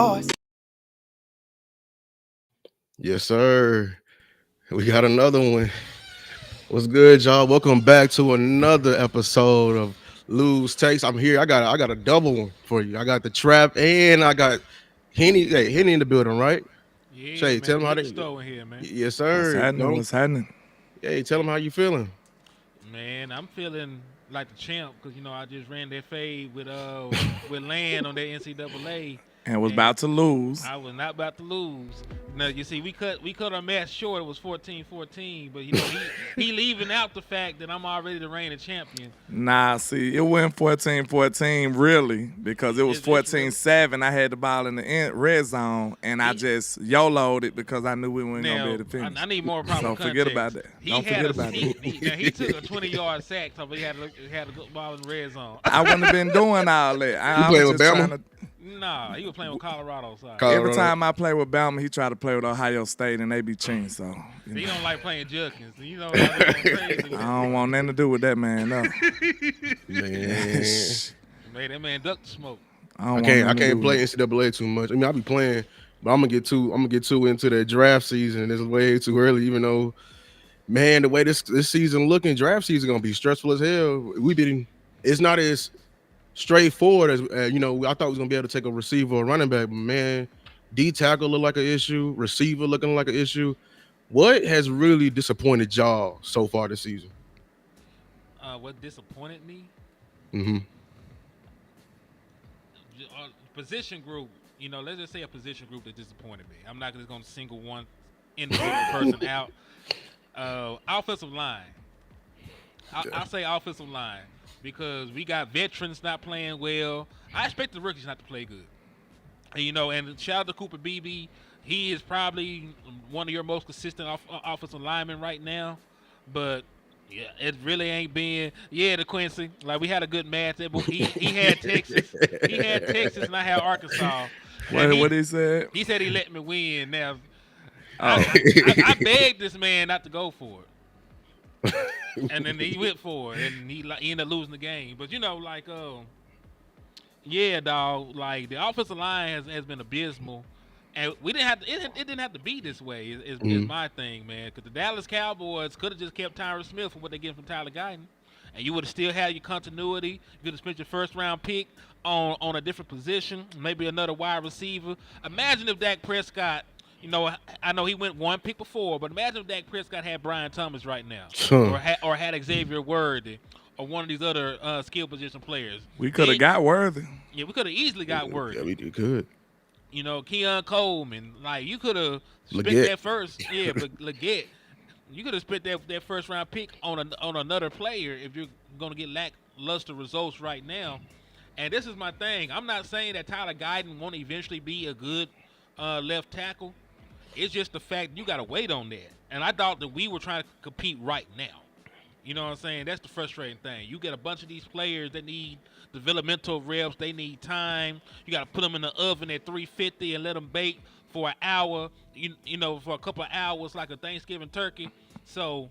Cowboys. Yes, sir. We got another one. What's good, y'all? Welcome back to another episode of Lose Takes. I'm here. I got a double one for you. I got the trap and I got Henny. Hey, Henny in the building, right? Yeah, Shay, man, tell the them how liquor they. store in here, man. Yes, What's sir. happening? Don't. What's happening? Hey, tell them how you feeling. Man, I'm feeling like the champ because I just ran that fade with Land on that NCAA, And was and about to lose. I was not about to lose. Now you see, we cut our match short. It was 14-14, but he leaving out the fact that I'm already the reigning champion. Nah, see, it went 14-14 really because it was It's really 14-7. I had the ball in the red zone, and I he, just YOLO'd it because I knew we weren't going to be now able to finish. I need more proper So context. forget about that. Don't forget about that. Now he took a 20-yard sack, so he had a good ball in the red zone. I wouldn't have been doing all that. You I playing was with just Bama? trying to. Nah, he was playing with Colorado side. Every Colorado. time I play with Bama, he tried to play with Ohio State, and they be ching. So He don't like playing Judkins. I was going crazy. I don't want nothing to do with that man. No, Man, Man, that man ducked the smoke. I I don't can't. I want nothing to can't do play with it. NCAA too much. I mean, I'll be playing, but I'm gonna get too. I'm gonna get too into that draft season. It's way too early, even though. Man, the way this season looking, draft season gonna be stressful as hell. It's not as straightforward as I thought we was gonna be able to take a receiver or running back, but man, D tackle look like an issue, receiver looking like an issue. What has really disappointed y'all so far this season? What disappointed me? Hmm. Position group. Let's just say a position group that disappointed me. I'm not just going to single one individual person out. Offensive line. I'll say offensive line because we got veterans not playing well. I expect the rookies not to play good. And shout out to Cooper Beebe. He is probably one of your most consistent offensive linemen right now. But yeah, it really ain't been. Yeah, the Quincy. Like we had a good match. He had Texas. He had Texas, and I had Arkansas. What he said? He said he let me win. Now Oh, I begged this man not to go for it, and then he went for it, and he ended up losing the game. But yeah, dog. Like the offensive line has been abysmal, and we didn't have to, it didn't have to be this way. Is my thing, man. Because the Dallas Cowboys could have just kept Tyron Smith for what they get from Tyler Guyton, and you would have still had your continuity. You could have spent your first round pick on a different position, maybe another wide receiver. Imagine if Dak Prescott. I know he went one pick before, but imagine if Dak Prescott had Brian Thomas right now, or had Xavier Worthy, or one of these other skill position players. we could have got Worthy. Yeah, we could have easily got Worthy. Yeah, we did good. Keon Coleman. Like you could have spent Leggett. that first. Yeah, but Leggett, you could have spent that first round pick on another player if you're gonna get lackluster results right now. And this is my thing. I'm not saying that Tyler Guyton won't eventually be a good left tackle. It's just the fact you got to wait on that. And I thought that we were trying to compete right now. You know what I'm saying? That's the frustrating thing. You get a bunch of these players that need developmental reps. They need time. You got to put them in the oven at 350 and let them bake for an hour. For a couple of hours like a Thanksgiving turkey. So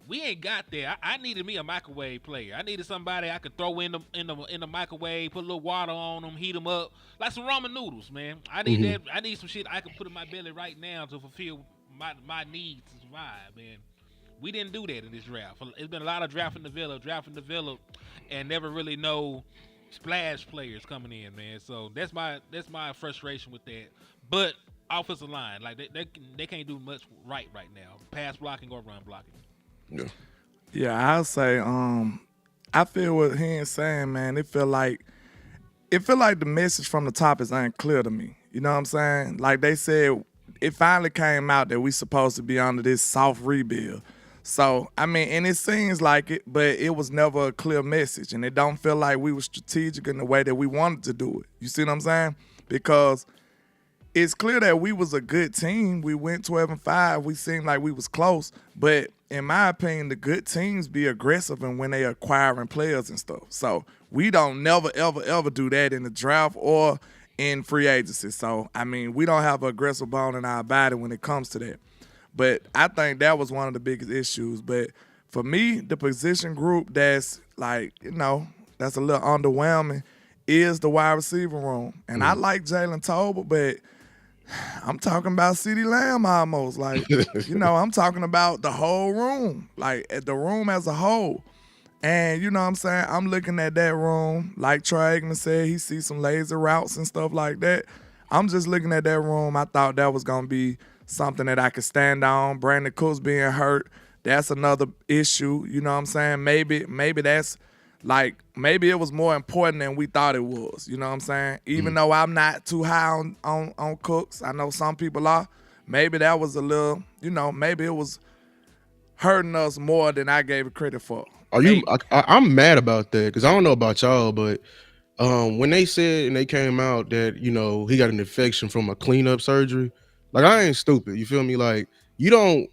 we ain't got there. I needed me a microwave player. I needed somebody I could throw in the microwave, put a little water on them, heat them up like some ramen noodles, man. I need that. I need some shit I can put in my belly right now to fulfill my needs to survive, man. We didn't do that in this draft. It's been a lot of draft and develop, and never really no splash players coming in, man. So that's my frustration with that. But offensive line, like they can't do much right now, pass blocking or run blocking. Yeah. Yeah, I'll say. I feel what he's saying, man. It feel like the message from the top is unclear to me. You know what I'm saying? Like they said, it finally came out that we supposed to be under this soft rebuild. So I mean, and it seems like it, but it was never a clear message, and it don't feel like we were strategic in the way that we wanted to do it. You see what I'm saying? Because it's clear that we was a good team. We went 12-5. We seemed like we was close, but in my opinion, the good teams be aggressive and when they acquiring players and stuff. So we don't never, ever, ever do that in the draft or in free agency. So, I mean, we don't have an aggressive bone in our body when it comes to that. But I think that was one of the biggest issues. But for me, the position group that's like, that's a little underwhelming is the wide receiver room. And I like Jalen Tolbert, but I'm talking about CeeDee Lamb almost. Like, I'm talking about the whole room, like the room as a whole. And you know what I'm saying? I'm looking at that room, like Troy Aikman said, he sees some laser routes and stuff like that. I'm just looking at that room. I thought that was going to be something that I could stand on. Brandon Cooks being hurt, that's another issue. You know what I'm saying? Maybe that's like, maybe it was more important than we thought it was. You know what I'm saying? Even though I'm not too high on Cooks, I know some people are. Maybe that was a little, maybe it was hurting us more than I gave it credit for. Are you? I'm mad about that because I don't know about y'all, but when they said and they came out that he got an infection from a cleanup surgery, like I ain't stupid. You feel me? Like you don't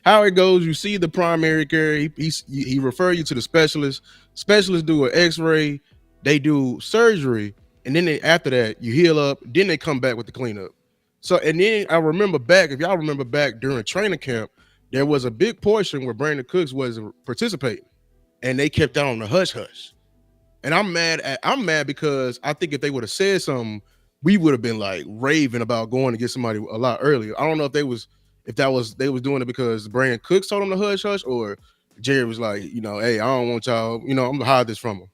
how it goes. You see the primary care. He refer you to the specialist. Specialists do an X-ray. They do surgery, and then after that you heal up. Then they come back with the cleanup. So and then I remember back. If y'all remember back during training camp, there was a big portion where Brandon Cooks wasn't participating. And they kept that on the hush hush. And I'm mad because I think if they would have said something, we would have been like raving about going to get somebody a lot earlier. I don't know if they was doing it because Brandon Cooks told them to hush hush, or Jerry was like, hey, I don't want y'all, I'm gonna hide this from them.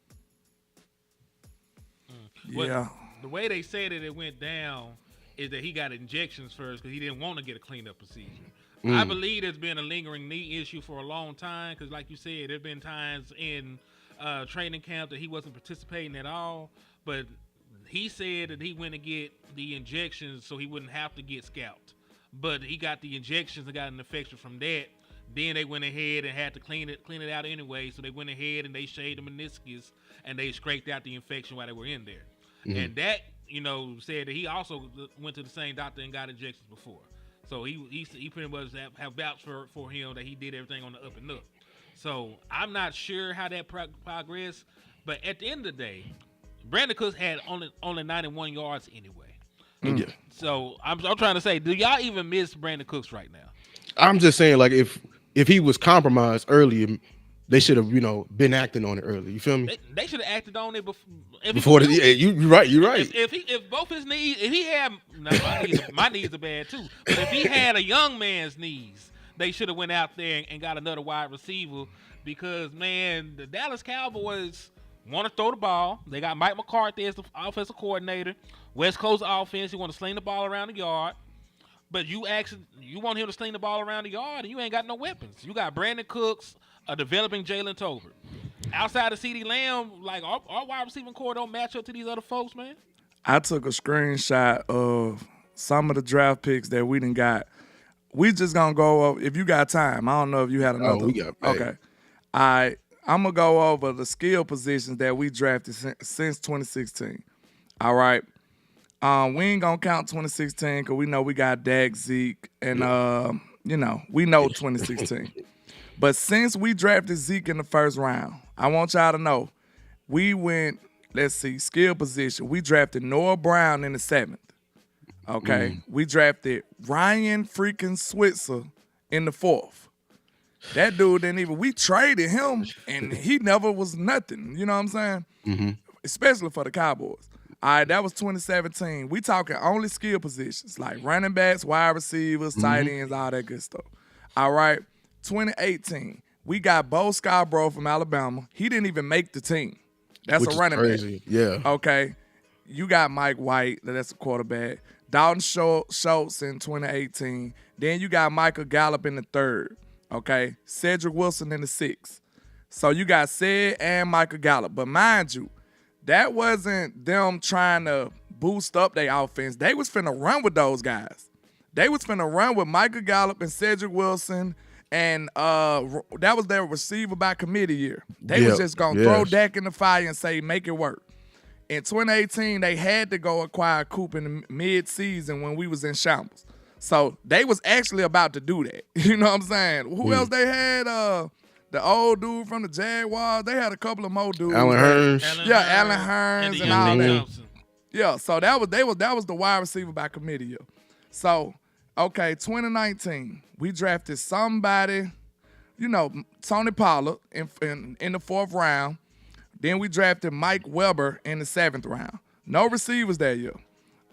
Yeah. The way they said it went down is that he got injections first because he didn't want to get a cleanup procedure. I believe there's been a lingering knee issue for a long time because, like you said, there's been times in training camp that he wasn't participating at all. But he said that he went to get the injections so he wouldn't have to get scalped. But he got the injections and got an infection from that. Then they went ahead and had to clean it out anyway. So they went ahead and they shaved the meniscus and they scraped out the infection while they were in there. And that, said that he also went to the same doctor and got injections before. So he pretty much have vouched for him that he did everything on the up and up. So I'm not sure how that progressed, but at the end of the day, Brandon Cooks had only 91 yards anyway. Yeah. So I'm trying to say, do y'all even miss Brandon Cooks right now? I'm just saying, like if he was compromised earlier, they should have been acting on it early. You feel me? They should have acted on it Before you're right. You're right. If both his knees, if he had my knees are bad too, but if he had a young man's knees, they should have went out there and got another wide receiver because man, the Dallas Cowboys want to throw the ball. They got Mike McCarthy as the offensive coordinator. West Coast offense, you want to sling the ball around the yard. But you want him to sling the ball around the yard, and you ain't got no weapons. You got Brandon Cooks, a developing Jalen Tolbert. Outside of CeeDee Lamb, like our wide receiving core don't match up to these other folks, man. I took a screenshot of some of the draft picks that we done got. We just gonna go over. If you got time, I don't know if you had another. We got. Okay, I'm gonna go over the skill positions that we drafted since 2016. All right. We ain't gonna count 2016 because we know we got Dak, Zeke, and we know 2016. But since we drafted Zeke in the first round, I want y'all to know we went. Let's see, skill position. We drafted Noah Brown in the 7th. Okay, we drafted Ryan freaking Switzer in the 4th. That dude didn't even. We traded him, and he never was nothing. You know what I'm saying? Mm-hmm. Especially for the Cowboys. All right, that was 2017. We talking only skill positions like running backs, wide receivers, tight ends, all that good stuff. All right, 2018. We got Bo Scarborough from Alabama. He didn't even make the team. That's Which a running crazy. back. Yeah. Okay. You got Mike White. That's a quarterback. Dalton Schultz in 2018. Then you got Michael Gallup in the 3rd. Okay. Cedric Wilson in the 6th. So you got Ced and Michael Gallup. But mind you, that wasn't them trying to boost up their offense. They was finna run with those guys. They was finna run with Michael Gallup and Cedric Wilson, and that was their receiver by committee year. They was just gonna throw Dak in the fire and say, make it work. In 2018, they had to go acquire Coop in the mid-season when we was in shambles. So they was actually about to do that. You know what I'm saying? Who else they had? The old dude from the Jaguars. They had a couple of more dudes. Alan Hearns. Alan Hearns and all that. Yeah, so that was the wide receiver by committee year. So, okay, 2019, we drafted somebody, Tony Pollard in the 4th round. Then we drafted Mike Weber in the 7th round. No receivers that year.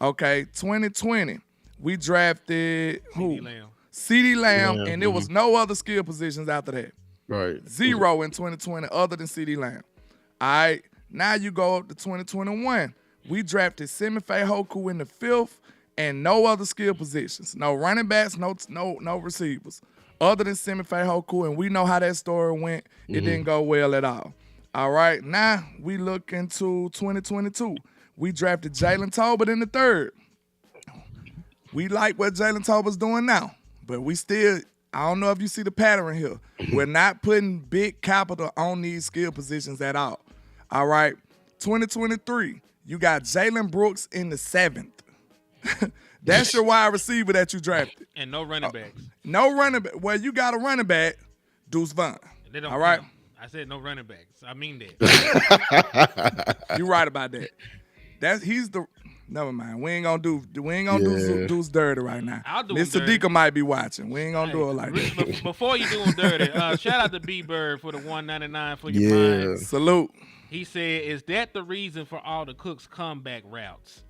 Okay, 2020, we drafted who? CeeDee Lamb. CeeDee Lamb, Yeah, and there was no other skill positions after that. right. Zero in 2020 other than CeeDee Lamb. All right, now you go up to 2021. We drafted Simife Hoku in the 5th and no other skill positions. No running backs, no receivers. Other than Simife Hoku, and we know how that story went. It didn't go well at all. All right, now we look into 2022. We drafted Jalen Tolbert in the 3rd. We like what Jalen Tolbert's doing now, but we still, I don't know if you see the pattern here. We're not putting big capital on these skill positions at all. All right, 2023, you got Jalen Brooks in the 7th. That's your wide receiver that you drafted. And no running backs. No running back. Well, you got a running back, Deuce Vaughn. They don't All right, count. I said no running backs. I mean that. you're right about that. He's the. Never mind. We ain't gonna do Yeah. Deuce dirty right now. I'll do Miss him dirty. Sadiqa might be watching. We ain't gonna do it like that. Before you do him dirty, shout out to B-Bird for the $1.99 for your Yeah. prime. Salute. He said, "Is that the reason for all the Cook's comeback routes?"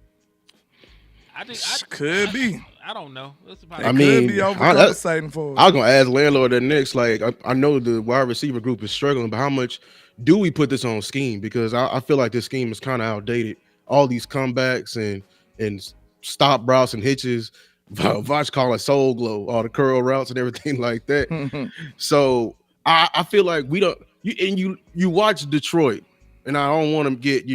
I think Could be. I don't know. That's about I It mean, could be I overcompensating for I us. was gonna ask landlord that next. Like, I know the wide receiver group is struggling, but how much do we put this on scheme? Because I feel like this scheme is kind of outdated. All these comebacks and stop routes and hitches, Voch call it soul glow, all the curl routes and everything like that. So I feel like we don't. You watch Detroit, and I don't want to get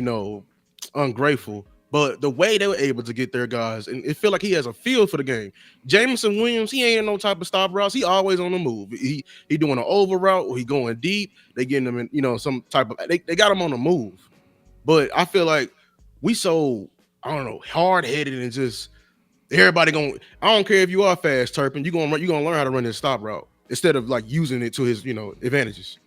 ungrateful. But the way they were able to get their guys, and it feel like he has a feel for the game. Jameson Williams, he ain't no type of stop routes. He always on the move. He doing an over route or he going deep. They getting him in, some type of they got him on the move. But I feel like we so I don't know hard headed and just everybody going. I don't care if you are fast, Turpin. You gonna learn how to run this stop route instead of like using it to his advantages.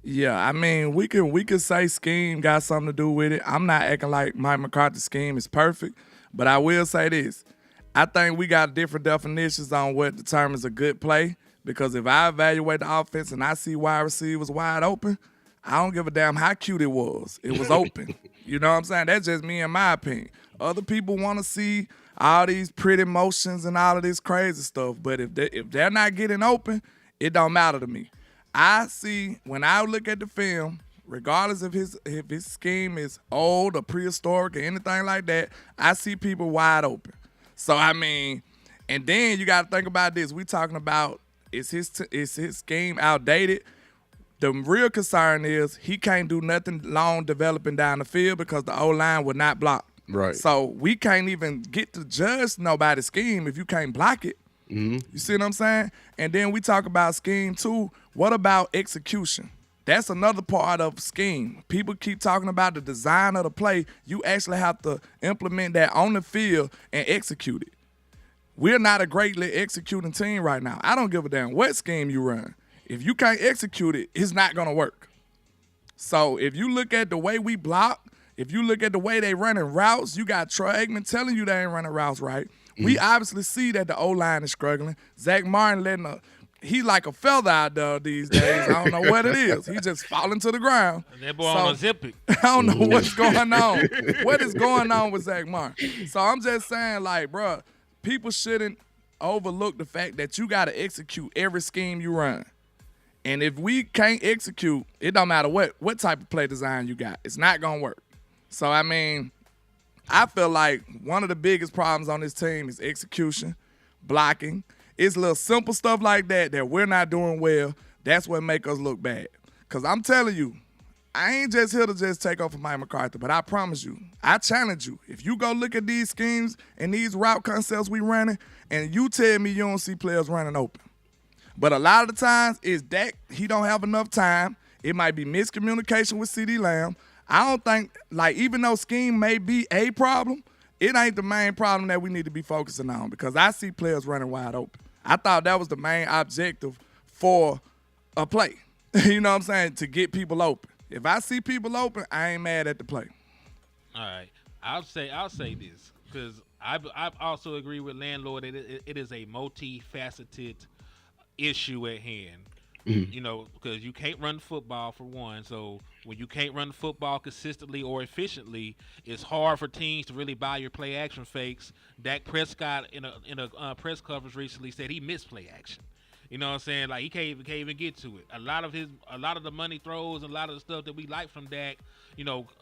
Yeah, I mean, we could say scheme got something to do with it. I'm not acting like Mike McCarthy's scheme is perfect, but I will say this. I think we got different definitions on what determines a good play, because if I evaluate the offense and I see wide receivers wide open, I don't give a damn how cute it was. It was open. You know what I'm saying? That's just me in my opinion. Other people want to see all these pretty motions and all of this crazy stuff, but if they're not getting open, it don't matter to me. I see when I look at the film, regardless if his scheme is old or prehistoric or anything like that, I see people wide open. So I mean, and then you got to think about this. We talking about is his scheme outdated? The real concern is he can't do nothing long developing down the field because the O-line would not block. Right. So we can't even get to judge nobody's scheme if you can't block it. You see what I'm saying? And then we talk about scheme too. What about execution? That's another part of scheme. People keep talking about the design of the play. You actually have to implement that on the field and execute it. We're not a greatly executing team right now. I don't give a damn what scheme you run. If you can't execute it, it's not going to work. So if you look at the way we block, if you look at the way they running routes, you got Troy Aikman telling you they ain't running routes right. We obviously see that the O-line is struggling. Zach Martin he like a feather out there these days. I don't know what it is. He just falling to the ground. And that boy on a zip it. I don't know what's going on. What is going on with Zach Martin? So I'm just saying, like, bro, people shouldn't overlook the fact that you got to execute every scheme you run. And if we can't execute, it don't matter what type of play design you got. It's not going to work. So, I mean, I feel like one of the biggest problems on this team is execution, blocking. It's little simple stuff like that we're not doing well. That's what make us look bad. Because I'm telling you, I ain't just here to just take over Mike McCarthy, but I promise you, I challenge you. If you go look at these schemes and these route concepts we running, and you tell me you don't see players running open. But a lot of the times, it's Dak, he don't have enough time. It might be miscommunication with CeeDee Lamb. I don't think, like, even though scheme may be a problem, it ain't the main problem that we need to be focusing on, because I see players running wide open. I thought that was the main objective for a play. You know what I'm saying? To get people open. If I see people open, I ain't mad at the play. All right, I'll say this because I also agree with landlord that it is a multifaceted issue at hand. Mhm. Because you can't run football for one. So when you can't run the football consistently or efficiently, it's hard for teams to really buy your play action fakes. Dak Prescott in a press conference recently said he missed play action. You know what I'm saying? Like he can't even get to it. A lot of the money throws and a lot of the stuff that we like from Dak,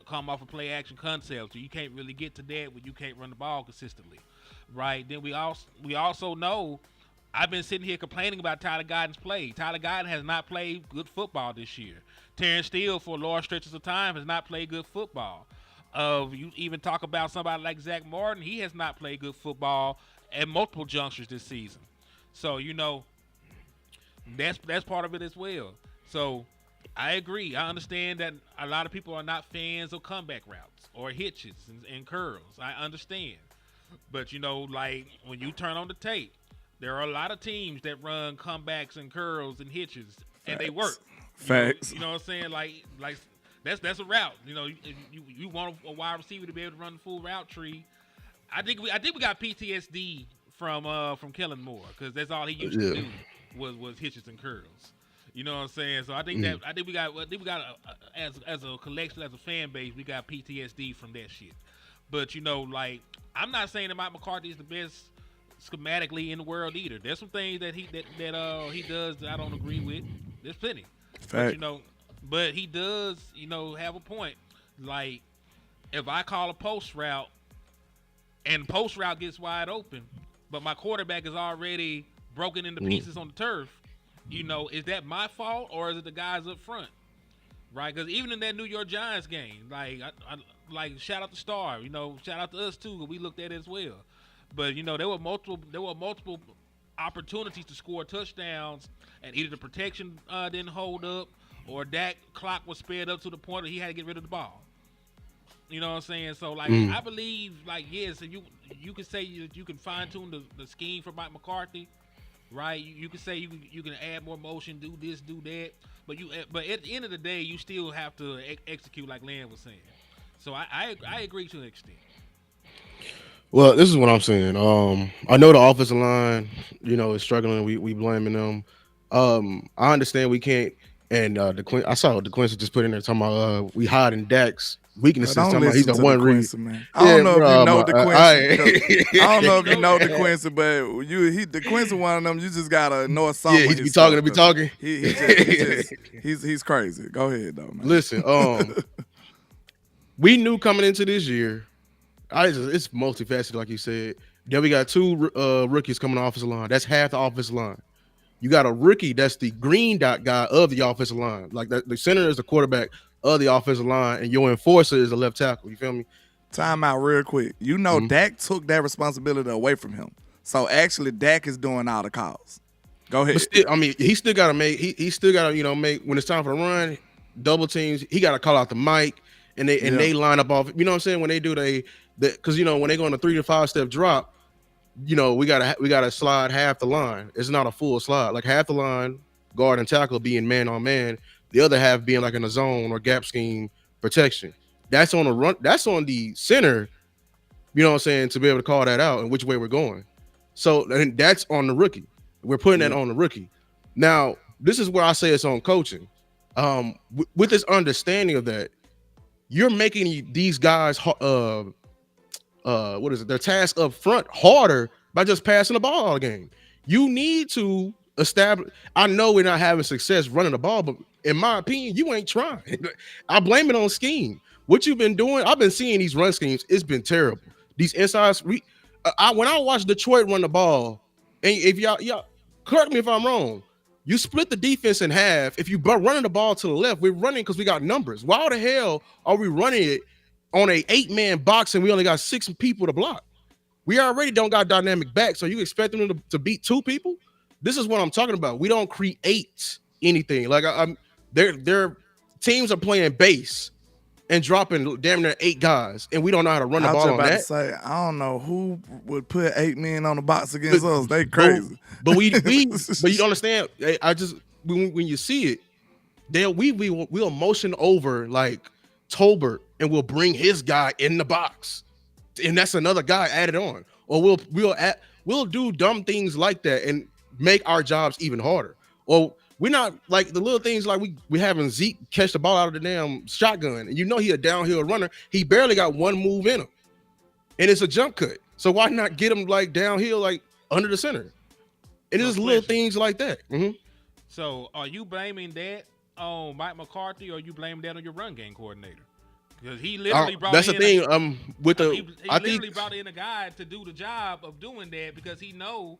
come off of play action concepts. So you can't really get to that when you can't run the ball consistently, right? Then we also know I've been sitting here complaining about Tyler Guyton's play. Tyler Guyton has not played good football this year. Terrence Steele, for large stretches of time, has not played good football. You even talk about somebody like Zach Martin. He has not played good football at multiple junctures this season. So that's part of it as well. So I agree. I understand that a lot of people are not fans of comeback routes or hitches and curls. I understand. But like when you turn on the tape, there are a lot of teams that run comebacks and curls and hitches, and they work. Facts. Facts. You know what I'm saying? Like that's a route. If you want a wide receiver to be able to run the full route tree. I think we got PTSD from Kellen Moore because that's all he used to Yeah. do was hitches and curls. You know what I'm saying? So I think we got as a collection, as a fan base, we got PTSD from that shit. But like I'm not saying that Mike McCarthy is the best schematically in the world either. There's some things that he does that I don't agree with. There's plenty, but Fact. but he does have a point. Like if I call a post route and post route gets wide open, but my quarterback is already broken into Mhm. pieces on the turf, is that my fault or is it the guys up front? Right? Because even in that New York Giants game, like shout out to Star, shout out to us too, 'cause we looked at it as well. But there were multiple opportunities to score touchdowns, and either the protection didn't hold up, or Dak clock was sped up to the point that he had to get rid of the ball. You know what I'm saying? So like Mm. I believe like yes, and you can say you can fine tune the scheme for Mike McCarthy, right? You can say you can add more motion, do this, do that, but at the end of the day, you still have to execute like Land was saying. So I agree to an extent. Well, this is what I'm saying. I know the offensive line, is struggling. We blaming them. I understand we can't. And I saw DeQuincy just put in there talking about we hiding Dak's Bro, weaknesses. don't Talking about he's listen the to the one reason. Quincy, man. I Yeah, don't know if you bro. know the Quincy. 'Cause I don't know if you know know the the Quincy, but the Quincy one of them. You just gotta know some Yeah, of he's be his talking stuff to be because talking. he's crazy. Go ahead though, man. Listen, we knew coming into this year. It's multifaceted, like you said. Then we got two rookies coming off his line. That's half the offensive line. You got a rookie that's the green dot guy of the offensive line. Like the center is the quarterback of the offensive line, and your enforcer is the left tackle. You feel me? Time out real quick. Mhm. Dak took that responsibility away from him. So actually, Dak is doing all the calls. Go But ahead. still, I mean, he still gotta make he still gotta, make when it's time for the run, double teams, he gotta call out the mic and Yeah. they line up off, you know what I'm saying? When they do because when they go on a 3 to 5 step drop, we gotta slide half the line. It's not a full slide. Like half the line, guard and tackle being man on man, the other half being like in a zone or gap scheme protection. That's on the run, that's on the center, you know what I'm saying, to be able to call that out and which way we're going. So and that's on the rookie. We're putting that Yeah. on the rookie. Now, this is where I say it's on coaching. With this understanding of that, you're making these guys what is it? Their task up front harder by just passing the ball all game. You need to establish. I know we're not having success running the ball, but in my opinion, you ain't trying. I blame it on scheme. What you've been doing, I've been seeing these run schemes. It's been terrible. These insides. When I watch Detroit run the ball, and if y'all correct me if I'm wrong, you split the defense in half. If you running the ball to the left, we're running because we got numbers. Why the hell are we running it on a 8-man box and we only got 6 people to block? We already don't got dynamic back, so you expect them to beat 2 people? This is what I'm talking about. We don't create anything. Like I'm, their teams are playing base and dropping damn near 8 guys, and we don't know how to run the I was ball just on about to that. say, I don't know who would put 8 men on the box against But, us. They crazy. but you understand? I just when you see it, we'll motion over like Tolbert, and we'll bring his guy in the box, and that's another guy added on, or we'll do dumb things like that and make our jobs even harder. Or we're not like the little things like we having Zeke catch the ball out of the damn shotgun, and you know he a downhill runner. He barely got one move in him, and it's a jump cut. So why not get him like downhill, like under the center? It is little things like that. Mm-hmm. So are you blaming that on Mike McCarthy, or are you blaming that on your run game coordinator? Because he literally brought that's in the thing. With the he I literally think brought in a guy to do the job of doing that because we know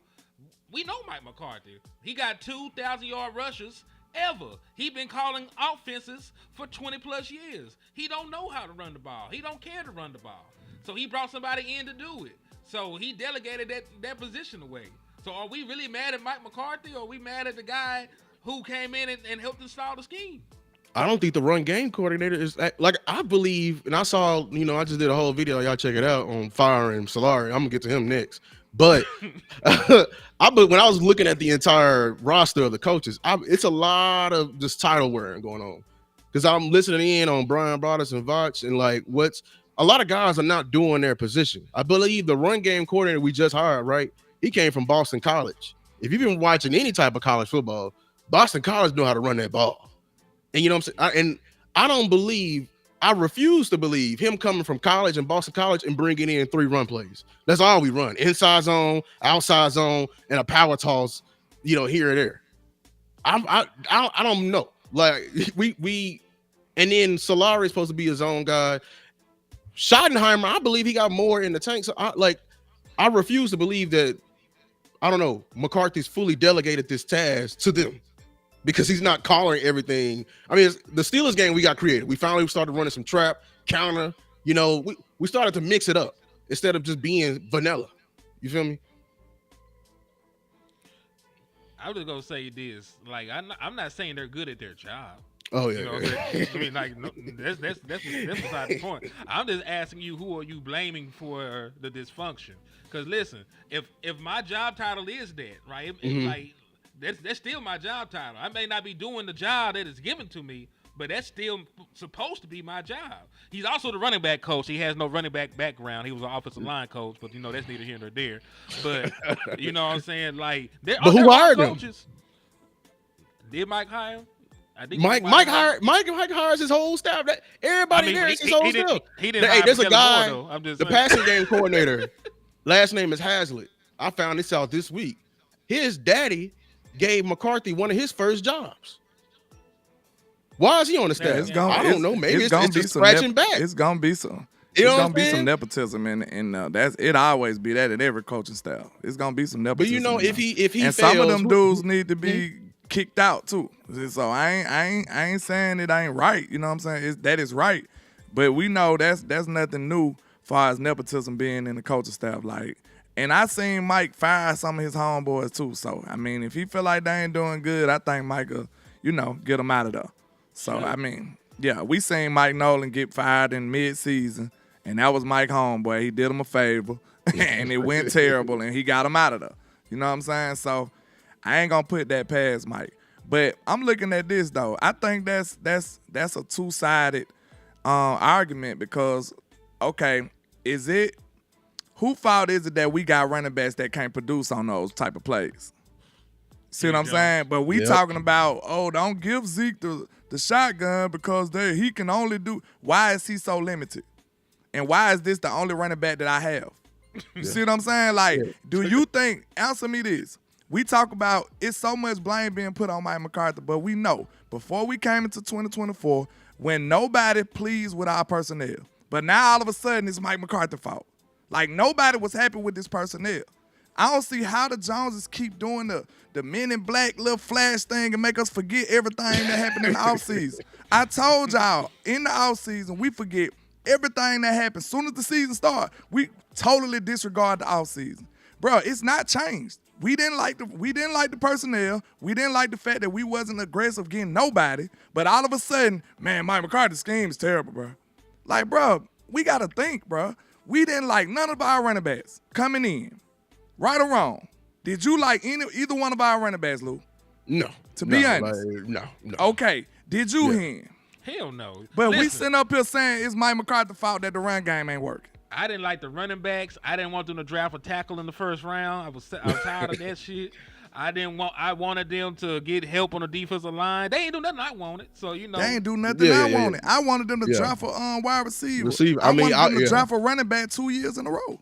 Mike McCarthy. He got 2,000-yard rushers ever. He been calling offenses for 20 plus years. He don't know how to run the ball. He don't care to run the ball. So he brought somebody in to do it. So he delegated that position away. So are we really mad at Mike McCarthy, or are we mad at the guy who came in and helped install the scheme? I don't think the run game coordinator is like, I believe, and I saw, I just did a whole video. Y'all check it out on Fire and Solari. I'm gonna get to him next. But when I was looking at the entire roster of the coaches, it's a lot of just title wearing going on. Because I'm listening in on Brian Broaddus and Voch, and like a lot of guys are not doing their position. I believe the run game coordinator we just hired, right? He came from Boston College. If you've been watching any type of college football, Boston College know how to run that ball. And you know what I'm saying? I refuse to believe him coming from college and Boston College and bringing in 3 run plays. That's all we run: inside zone, outside zone, and a power toss, here or there. I don't know. Like we and then Solari is supposed to be his own guy. Schottenheimer, I believe he got more in the tank. So I refuse to believe that, I don't know, McCarthy's fully delegated this task to them, because he's not calling everything. I mean, the Steelers game we got creative. We finally started running some trap, counter. We started to mix it up instead of just being vanilla. You feel me? I was gonna say this. Like, I'm not saying they're good at their job. Oh yeah. You know what I'm saying? I mean, like, no, that's beside the point. I'm just asking you, who are you blaming for the dysfunction? Because listen, if my job title is that, right? Mm-hmm. Like, that's still my job title. I may not be doing the job that is given to me, but that's still supposed to be my job. He's also the running back coach. He has no running back background. He was an offensive line coach, but that's neither here nor there. But you know what I'm saying? Like, but who hired coaches? Did Mike hire him? I think Mike hires his whole staff. Everybody there is his whole staff. He didn't hire there's a guy, Moore, though. I'm just the saying. passing game coordinator. Last name is Hazlitt. I found this out this week. His daddy gave McCarthy one of his first jobs. Why is he on the staff? I don't know. Maybe it's just scratching back. It's gonna be some. It's gonna be some nepotism, and that's it. Always be that at every coaching staff. It's gonna be some nepotism. But if he and fails, some of them dudes need to be kicked out too. So I ain't saying it ain't right. You know what I'm saying? That is right. But we know that's nothing new far as nepotism being in the coaching staff. Like, and I seen Mike fire some of his homeboys too. So I mean, if he feel like they ain't doing good, I think Mike will, get them out of there. So I mean, yeah, we seen Mike Nolan get fired in mid-season, and that was Mike homeboy. He did him a favor, and it went terrible, and he got him out of there. You know what I'm saying? So I ain't gonna put that past Mike. But I'm looking at this though. I think that's a two-sided argument because, okay, who fault is it that we got running backs that can't produce on those type of plays? See what I'm saying? But we talking about, don't give Zeke the shotgun because he can only do. Why is he so limited? And why is this the only running back that I have? You see what I'm saying? Like, do you think, answer me this. We talk about it's so much blame being put on Mike McCarthy, but we know before we came into 2024, when nobody pleased with our personnel, but now all of a sudden it's Mike McCarthy's fault. Like, nobody was happy with this personnel. I don't see how the Joneses keep doing the Men in Black little flash thing and make us forget everything that happened in the offseason. I told y'all, in the offseason, we forget everything that happened. As soon as the season started, we totally disregard the offseason. Bro, it's not changed. We didn't like the personnel. We didn't like the fact that we wasn't aggressive getting nobody. But all of a sudden, man, Mike McCarthy's scheme is terrible, bro. Like, bro, we got to think, bro. We didn't like none of our running backs coming in. Right or wrong? Did you like either one of our running backs, Lou? No. To be honest? No. Okay. Did you, Hen? Hell no. But we sitting up here saying it's Mike McCarthy's fault that the run game ain't working. I didn't like the running backs. I didn't want them to draft a tackle in the first round. I was tired of that shit. I wanted them to get help on the defensive line. They ain't do nothing I wanted. So They ain't do nothing Yeah, I yeah, yeah. wanted. I wanted them to Yeah. draft a wide receiver. Receiver. I I mean, wanted them to yeah. draft a running back 2 years in a row.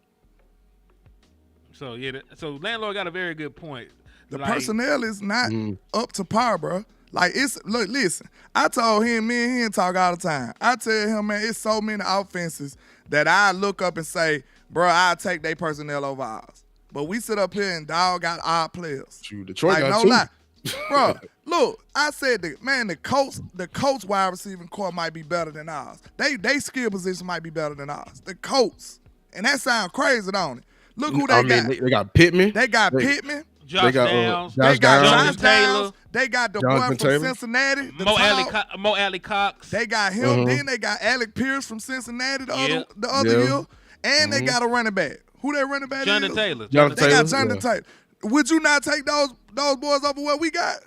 So yeah, so landlord got a very good point. The Like, personnel is not up to par, bro. Like look, listen. I told him, me and him talk all the time. I tell him, man, it's so many offenses that I look up and say, bro, I'll take their personnel over ours. But we sit up here and dog got our players. Shoot, Detroit Like, got no two. lie. Bro, look, I said the Colts wide receiving core might be better than ours. They skill position might be better than ours. The Colts. And that sounds crazy, don't it? Look who they got. They got Pittman. They got Pittman. Josh got, Downs, Josh They got Downs. Josh Taylor, Downs. They got the Jonathan boy from Taylor. Cincinnati. The tall- Mo Alley Cox. They got him. Then they got Alec Pierce from Cincinnati the other Yeah. year. And they got a running back. Who that running back Jonathan is? Taylor. Jonathan They got Taylor, Jonathan Taylor. Would you not take those boys over what we got?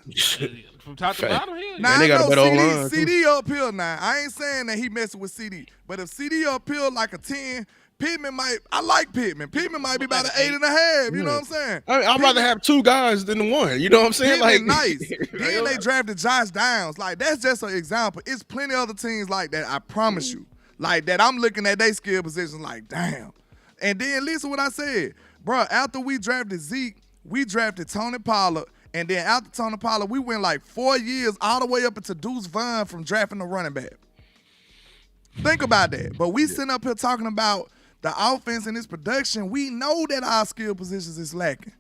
From top to bottom here. Now they I got a know better CD, O-line, too. CD uphill now. I ain't saying that he messing with CD, but if CD uphill like a 10, Pittman might. I like Pittman. Pittman might be about an 8.5. You know what I'm saying? I'd rather have two guys than one. You know what I'm saying? Pittman Like nice. Then they drafted Josh Downs. Like that's just an example. It's plenty other teams like that. I promise you. Like that. I'm looking at their skill positions. Like damn. And then listen what I said, bro. After we drafted Zeke, we drafted Tony Pollard. And then after Tony Pollard, we went like 4 years all the way up into Deuce Vaughn from drafting the running back. Think about that. But we sitting up here talking about the offense and its production. We know that our skill positions is lacking.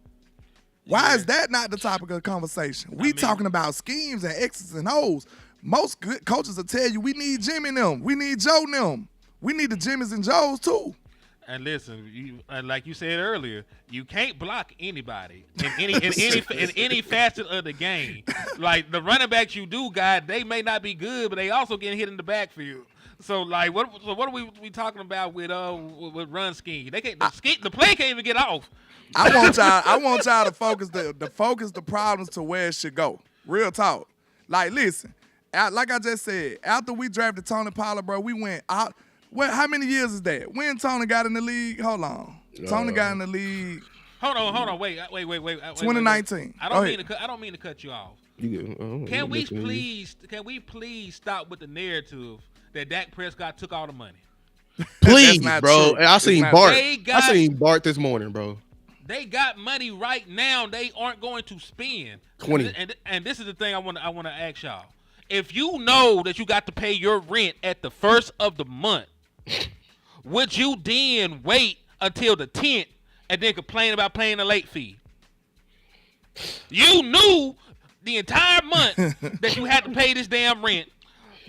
Why is that not the topic of the conversation? We talking about schemes and X's and O's. Most good coaches will tell you we need Jimmy and them. We need Joe and them. We need the Jimmys and Joes too. And listen, like you said earlier, you can't block anybody in any facet of the game. Like the running backs you do got, they may not be good, but they also getting hit in the backfield. So like, what are we talking about with run scheme? They can't the play can't even get off. I want y'all to focus the problems to where it should go. Real talk. Like listen, like I just said, after we drafted Tony Pollard, bro, we went out. Well, how many years is that? When Tony got in the league? Hold on. Tony got in the league. Hold on. Wait. 2019. I don't mean to cut you off. Can we please, please stop with the narrative that Dak Prescott took all the money? please, not bro? true. I seen It's not Bart. true. I seen Bart this morning, bro. They got money right now. They aren't going to spend 20. And this is the thing I want to ask y'all. If you know that you got to pay your rent at the first of the month, would you then wait until the 10th and then complain about paying a late fee? You knew the entire month that you had to pay this damn rent,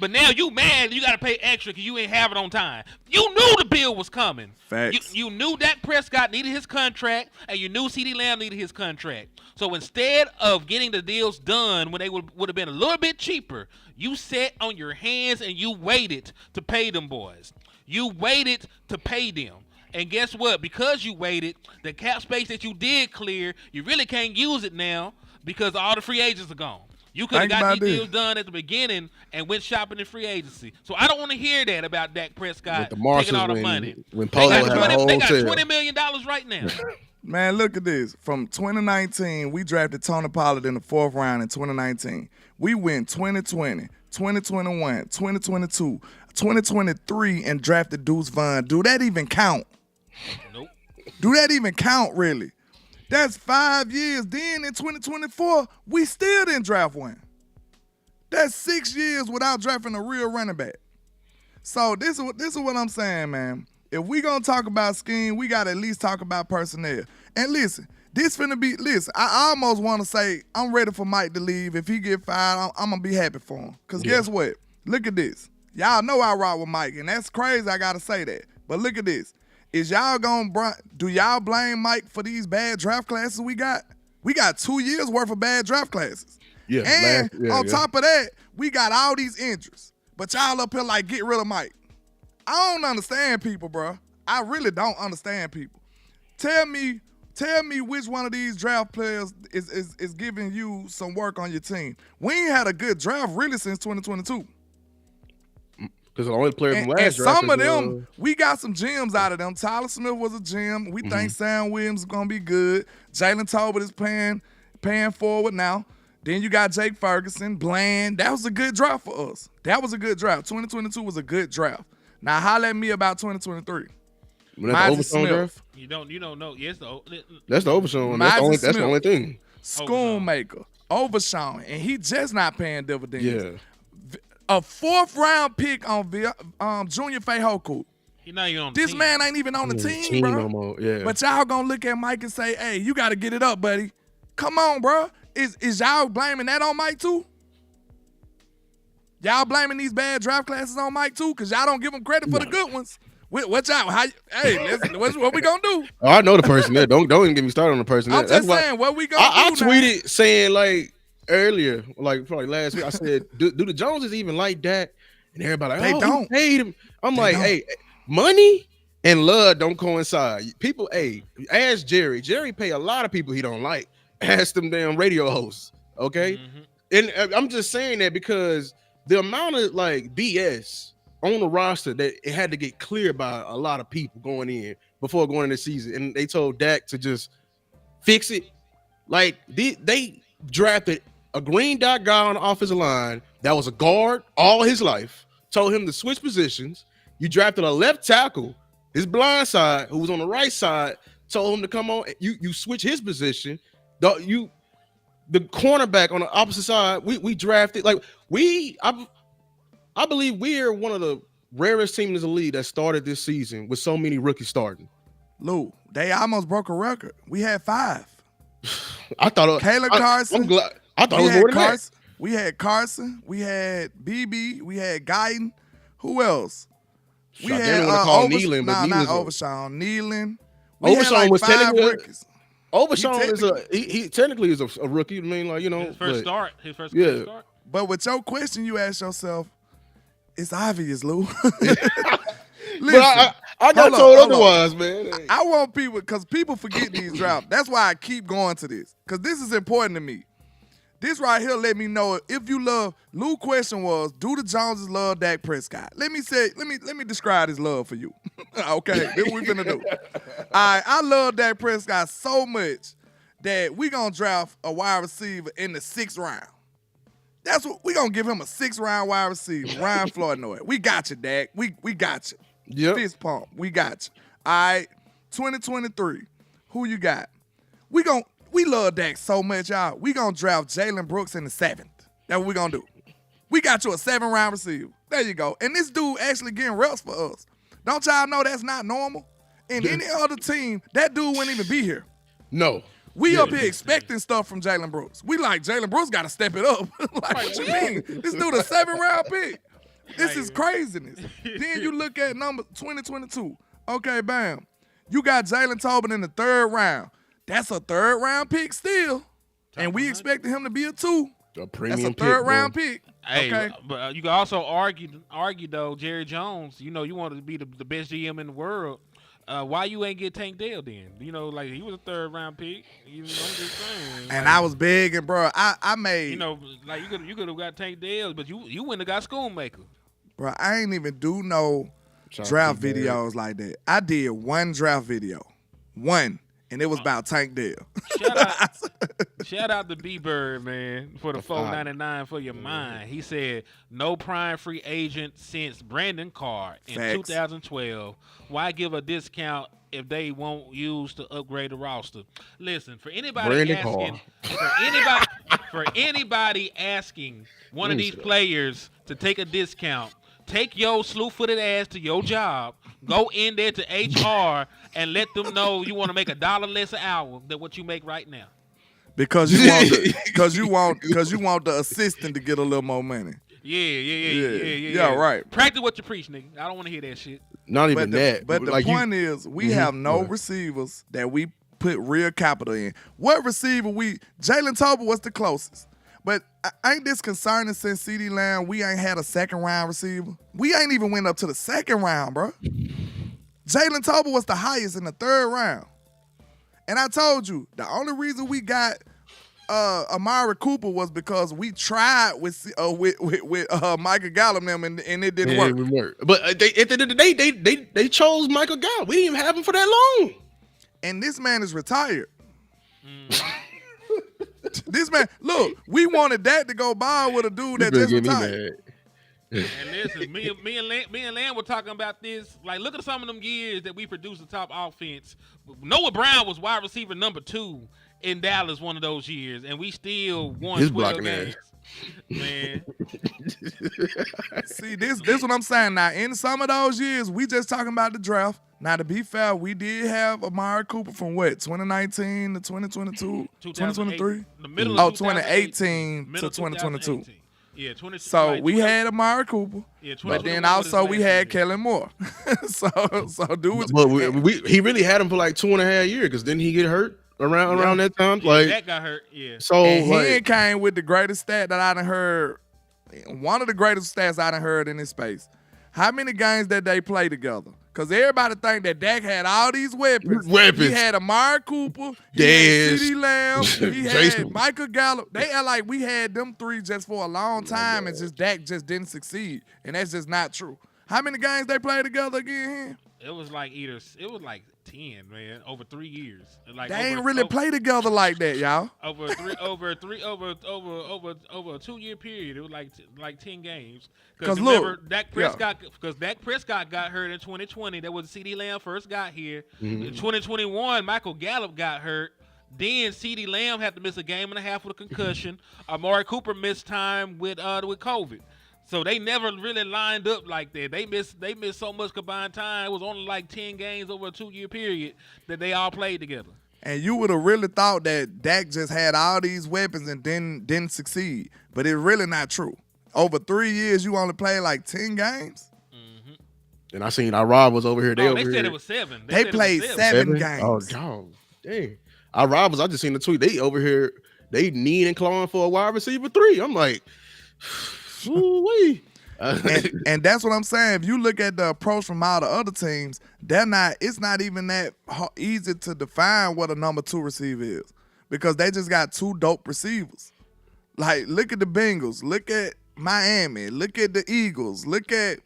but now you mad you got to pay extra because you ain't have it on time. You knew the bill was coming. Facts. You knew Dak Prescott needed his contract, and you knew CeeDee Lamb needed his contract. So instead of getting the deals done when they would have been a little bit cheaper, you sat on your hands and you waited to pay them boys. You waited to pay them. And guess what? Because you waited, the cap space that you did clear, you really can't use it now because all the free agents are gone. You could have Think got about these this. deals done at the beginning and went shopping in free agency. So I don't want to hear that about Dak Prescott With the taking Marshalls all the when- money. when They Polo got had a whole they got hotel. $20 million right now. Man, look at this. From 2019, we drafted Tony Pollard in the 4th round in 2019. We went 2020, 2021, 2022, 2023, and drafted Deuce Vaughn. Do that even count? Nope. Do that even count, really? That's 5 years. Then in 2024, we still didn't draft one. That's 6 years without drafting a real running back. So this is what I'm saying, man. If we gonna talk about scheme, we gotta at least talk about personnel. And listen, I almost want to say I'm ready for Mike to leave. If he get fired, I'm gonna be happy for him. Cause guess what? Look at this. Y'all know I rock with Mike, and that's crazy. I gotta say that. But look at this. Do y'all blame Mike for these bad draft classes we got? We got 2 years worth of bad draft classes. Yeah. And on top of that, we got all these injuries. But y'all up here like, get rid of Mike. I don't understand people, bro. I really don't understand people. Tell me which one of these draft players is giving you some work on your team. We ain't had a good draft really since 2022. Because the only player from And last draft some of is, them, we got some gems out of them. Tyler Smith was a gem. We think Sam Williams is gonna be good. Jalen Tolbert is playing paying forward now. Then you got Jake Ferguson, Bland. That was a good draft for us. That was a good draft. 2022 was a good draft. Now holler at me about 2023. When that's the Myles Overshown draft? Smith, You don't know. Yes, That's the Overshown one. Myles That's the Smith. only thing. Schoonmaker, Overshown, and he just not paying dividends. Yeah. A 4th round pick on Junior Feihoku. He's not even on the This team. man ain't even on the team, bro. no more. Yeah. But y'all gonna look at Mike and say, "Hey, you got to get it up, buddy." Come on, bro. Is y'all blaming that on Mike too? Y'all blaming these bad draft classes on Mike too? Cause y'all don't give him credit for the good ones. What y'all? What we gonna do? Oh, I know the person there. Don't even get me started on the person there. I'm just saying, what we gonna I do now? tweeted saying like earlier, like probably last week. I said, do the Joneses even like that? And everybody like, They don't. He paid him. I'm They like, don't. hey, money and love don't coincide. People, hey, ask Jerry. Jerry pay a lot of people he don't like. Ask them damn radio hosts. Okay. And I'm just saying that because the amount of like BS on the roster that it had to get cleared by a lot of people going in before going into the season, and they told Dak to just fix it. Like they drafted a green dot guy on the offensive line that was a guard all his life, told him to switch positions. You drafted a left tackle, his blind side, who was on the right side, told him to come on. You switch his position. The cornerback on the opposite side, we drafted like I believe we are one of the rarest teams in the league that started this season with so many rookies starting. Lou, they almost broke a record. We had 5. I thought Kayla Carson. I'm glad. I thought it We was had more than that. Carson. We had Carson. We had BB. We had Guyton. Who else? We I had didn't want to call Nealon, but not Nealon's Overshown. Nealon. We had Overshown like was 5 technically rookies. Overshown he technically is a rookie. I mean, like, you know, His first but- start. His first Yeah. start. But with your question, you ask yourself, it's obvious, Lou. But Listen, I got hold told on. otherwise, man. Hey. I want people, because people forget these drafts. That's why I keep going to this, because this is important to me. This right here let me know if you love. Lou's question was, do the Joneses love Dak Prescott? Let me describe his love for you. Okay, this what we finna do. I love Dak Prescott so much that we gonna draft a wide receiver in the 6th round. That's what we gonna give him, a 6th round wide receiver, Ryan Flournoy. We got you, Dak. We got you. Yep. Fist pump. We got you. All right, 2023. Who you got? We love Dak so much, y'all. We gonna draft Jalen Brooks in the 7th. That's what we gonna do. We got you a 7th-round receiver. There you go. And this dude actually getting reps for us. Don't y'all know that's not normal? In any other team, that dude wouldn't even be here. No. We up here expecting stuff from Jalen Brooks. We like, Jalen Brooks got to step it up. Like, what you mean? This dude a 7th-round pick. This is craziness. Then you look at number 2022. Okay, bam. You got Jalen Tobin in the 3rd round. That's a 3rd-round pick still. And we expected him to be a 2. A premium That's a pick, 3rd-round bro. pick. Hey, Okay. but you can also argue though, Jerry Jones. You know, you wanted to be the best GM in the world. Why you ain't get Tank Dell then? You know, like he was a 3rd-round pick. I'm just saying. And like, I was begging, bro. I made, you know, like you could have got Tank Dell, but you wouldn't have got Schoonmaker. bro, I ain't even do no Shout out draft to Barry. videos like that. I did one draft video. One. And it was about Tank Dell. Shout out to B Bird, man, for the $4.99 for your mind. He said no prime free agent since Brandon Carr in Facts. 2012. Why give a discount if they won't use to upgrade the roster? Listen, for anybody Brandon asking, Carr. for anybody asking one of these players to take a discount, take your slew-footed ass to your job, go in there to HR, and let them know you want to make $1 less an hour than what you make right now. Because you want the assistant to get a little more money. Yeah, Right. Practice what you preach, nigga. I don't want to hear that shit. Not even that. But the like point is, we have no Right. receivers that we put real capital in. What receiver Jalen Tobin was the closest. But ain't this concerning since CeeDee Lamb, we ain't had a 2nd-round receiver? We ain't even went up to the 2nd round, bro. Jalen Tobin was the highest in the 3rd round. And I told you, the only reason we got Amari Cooper was because we tried with Michael Gallup and it didn't work. It work. But at the end of the day, they chose Michael Gallup. We didn't even have him for that long. And this man is retired. This man, look, we wanted Dak to go ball with a dude You that better just get me retired. mad. And listen, me and Lamb were talking about this. Like, look at some of them years that we produced the top offense. Noah Brown was wide receiver number 2 in Dallas one of those years, and we still won His 12 blocking games. ass. Man, See, this what I'm saying. Now, in some of those years, we just talking about the draft. Now, to be fair, we did have Amari Cooper from what, 2019 to 2022, 2008, 2023? the middle Oh, of 2018 to middle 2022. 2018. Yeah, 20. So like we 12 had Amari Cooper, Yeah, but then 2021 was his also we last had year. Kellen Moore. so dude, But he really had him for like 2.5 years because didn't he get hurt around that time? Yeah, Like Dak got hurt. Yeah. so, and he like came with the greatest stat that I done heard. One of the greatest stats I done heard in this space. How many games that they play together? Because everybody think that Dak had all these weapons. Weapons. He had Amari Cooper. He Dez. had CeeDee Lamb. He Jason. had Michael Gallup. They act like we had them three just for a long time and just Dak just didn't succeed. And that's just not true. How many games they played together again? It was like 10, man, over 3 years. Like They ain't really play together like that, y'all. over a 2 year period. It was like 10 games. 'Cause remember, look, Dak Prescott got hurt in 2020. That was CeeDee Lamb first got here. Mm-hmm. In 2021, Michael Gallup got hurt. Then CeeDee Lamb had to miss a game and a half with a concussion. Amari Cooper missed time with COVID. So they never really lined up like that. They missed so much combined time. It was only like 10 games over a 2 year period that they all played together. And you would have really thought that Dak just had all these weapons and didn't succeed. But it's really not true. Over 3 years, you only played like 10 games? and I seen our Rob was over here. They Oh, over they here. said it was 7. They said it was played 7 games. Oh, God. Dang. Our Rob was, I just seen the tweet. They over here, they kneeing and clawing for a wide receiver 3. I'm like, ooh-wee. And that's what I'm saying. If you look at the approach from all the other teams, it's not even that easy to define what a number 2 receiver is because they just got 2 dope receivers. Like, look at the Bengals. Look at Miami. Look at the Eagles. Look at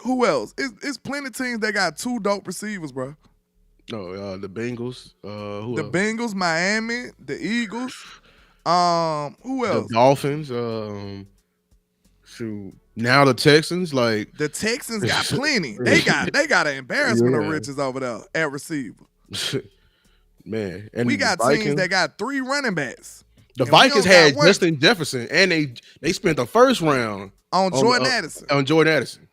who else? It's plenty of teams that got 2 dope receivers, bro. No, the Bengals. Who The else? Bengals, Miami, the Eagles. Who The else? Dolphins. Shoot. Now the Texans. Like, The Texans got plenty. They got an embarrassment of Yeah. riches over there at receiver. man. And We the got Vikings, teams that got 3 running backs. the and we Vikings don't got had one. Justin Jefferson, and they spent the first round On Jordan Addison. on Jordan Addison,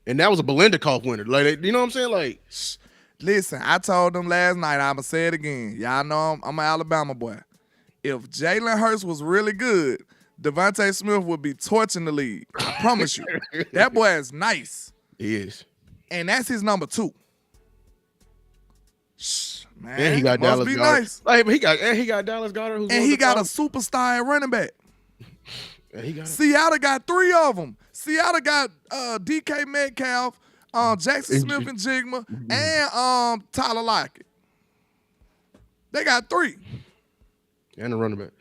and that was a Belindakoff winner. Like, you know what I'm saying? Like, Listen, I told them last night, I'ma say it again. Y'all know I'm an Alabama boy. If Jalen Hurts was really good, Devontae Smith would be torching the league. I promise you. That boy is nice. he is. And that's his number 2. Shh, man. And he got must Dallas be Goddard. nice. Like, he got Dallas Goddard. Who's And one he of the got a top- superstar at running back. And he got Seattle got 3 of them. Seattle got DK Metcalf, Jackson Smith and Jigma, and Tyler Lockett. They got 3. and a running back.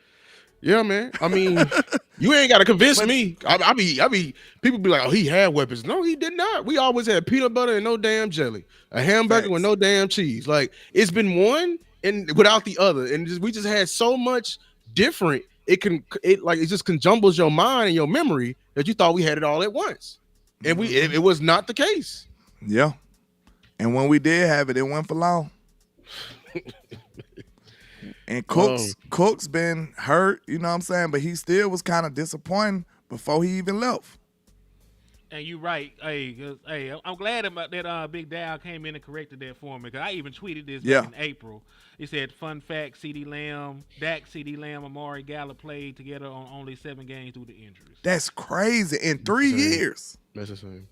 Yeah, man. I mean, you ain't got to convince me. I be people be like, oh, he had weapons. No, he did not. We always had peanut butter and no damn jelly, a hamburger with no damn cheese. Like, it's been one and without the other, and we just had so much different. It just conjumbles your mind and your memory that you thought we had it all at once, and it was not the case. Yeah. And when we did have it, it went for long. And Cook's been hurt, you know what I'm saying? But he still was kind of disappointing before he even left. And you right. Hey, I'm glad that Big Dow came in and corrected that for me because I even tweeted this back in April. He said, fun fact, CeeDee Lamb, Amari Gallup played together on only 7 games due to injuries. That's crazy. In 3 years. That's the same.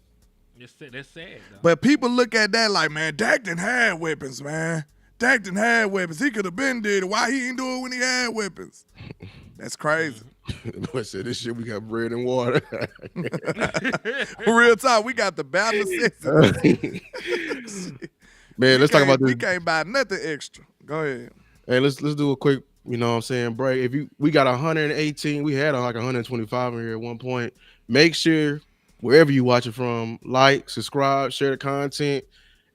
That's sad, though. But people look at that like, man, Dak didn't have weapons, man. Dak didn't have weapons. He could have been did it. Why he didn't do it when he had weapons? That's crazy. Boy said, this shit, we got bread and water. Real talk, we got the bare necessities. Man, let's talk about this. We can't buy nothing extra. Go ahead. Hey, let's do a quick, you know what I'm saying, break. We got 118, we had like 125 in here at one point. Make sure wherever you watch it from, like, subscribe, share the content.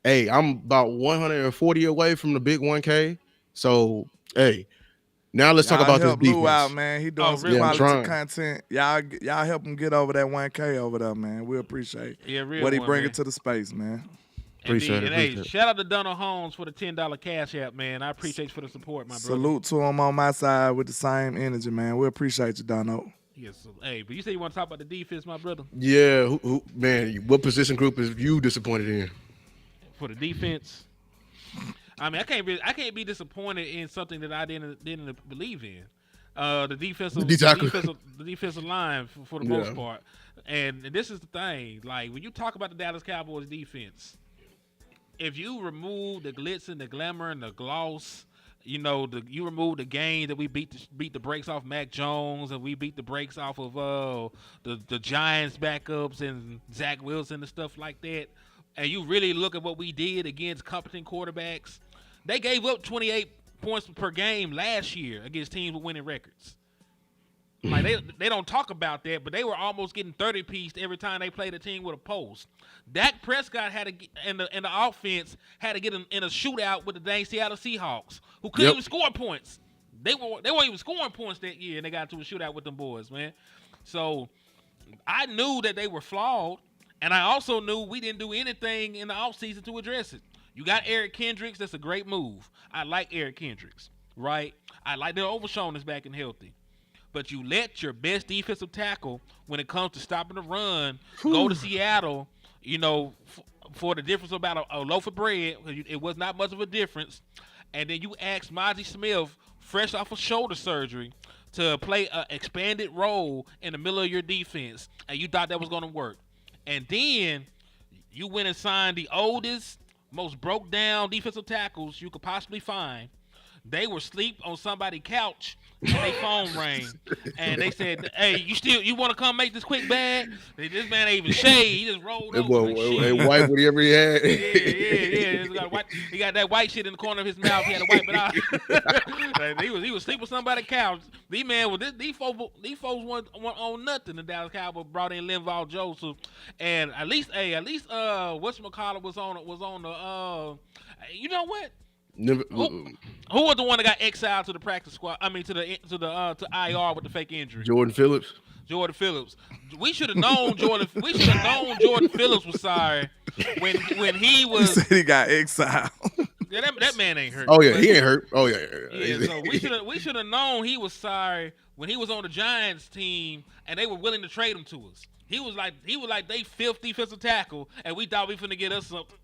Hey, I'm about 140 away from the big 1K. So, hey, Now let's talk Y'all about this help Lou out, defense. man. He Oh, doing some really? Yeah, I'm quality trying. content. Y'all help him get over that 1K over there, man. We appreciate Yeah, real what he one, bringing man. to the space, man. Appreciate Indeed. it. And hey, Appreciate it. shout out to Donald Holmes for the $10 cash app, man. I appreciate you for the support, my brother. Salute to him on my side with the same energy, man. We appreciate you, Dono. Yes. So, hey, but you say you want to talk about the defense, my brother? Yeah, man, what position group is you disappointed in? For the defense, I mean, I can't be disappointed in something that I didn't believe in. The defensive, D tackle. the defensive line for the Yeah. most part. And this is the thing, like when you talk about the Dallas Cowboys defense, if you remove the glitz and the glamour and the gloss, you know, you remove the game that we beat the brakes off Mac Jones and we beat the brakes off of the Giants backups and Zach Wilson and stuff like that, and you really look at what we did against competent quarterbacks, they gave up 28 points per game last year against teams with winning records. Like they don't talk about that, but they were almost getting 30 pieced every time they played a team with a post. Dak Prescott had to get, and the offense had to get in a shootout with the dang Seattle Seahawks, who couldn't even score points. They weren't even scoring points that year, and they got to a shootout with them boys, man. So I knew that they were flawed, and I also knew we didn't do anything in the offseason to address it. You got Eric Kendricks. That's a great move. I like Eric Kendricks, right? I like that Overshawn is back and healthy. But you let your best defensive tackle, when it comes to stopping the run, go to Seattle, you know, for the difference of about a loaf of bread. It was not much of a difference. And then you ask Mozzie Smith, fresh off of shoulder surgery, to play an expanded role in the middle of your defense. And you thought that was going to work. And then you went and signed the oldest, most broke down defensive tackles you could possibly find. They were asleep on somebody's couch and they phone rang. And they said, hey, you want to come make this quick bag? This man ain't even shaved. He just rolled That over. boy, Like, shit. white whatever he had. Yeah. He got that white shit in the corner of his mouth. He had to wipe it out. Like, he was asleep on somebody's couch. These folks weren't on nothing. The Dallas Cowboys brought in Linval Joseph, and at least whatchamacallit was on the you know what? Who was the one that got exiled to the practice squad? I mean, to IR with the fake injury. Jordan Phillips. Jordan Phillips. We should have known Jordan. We should have known Jordan Phillips was sorry when he He was. said he got exiled. Yeah, that man ain't hurt. Oh yeah, But- he ain't hurt. Oh yeah. Yeah, so we should have known he was sorry when he was on the Giants team and they were willing to trade him to us. He was like they fifth defensive tackle, and we thought we finna get us something.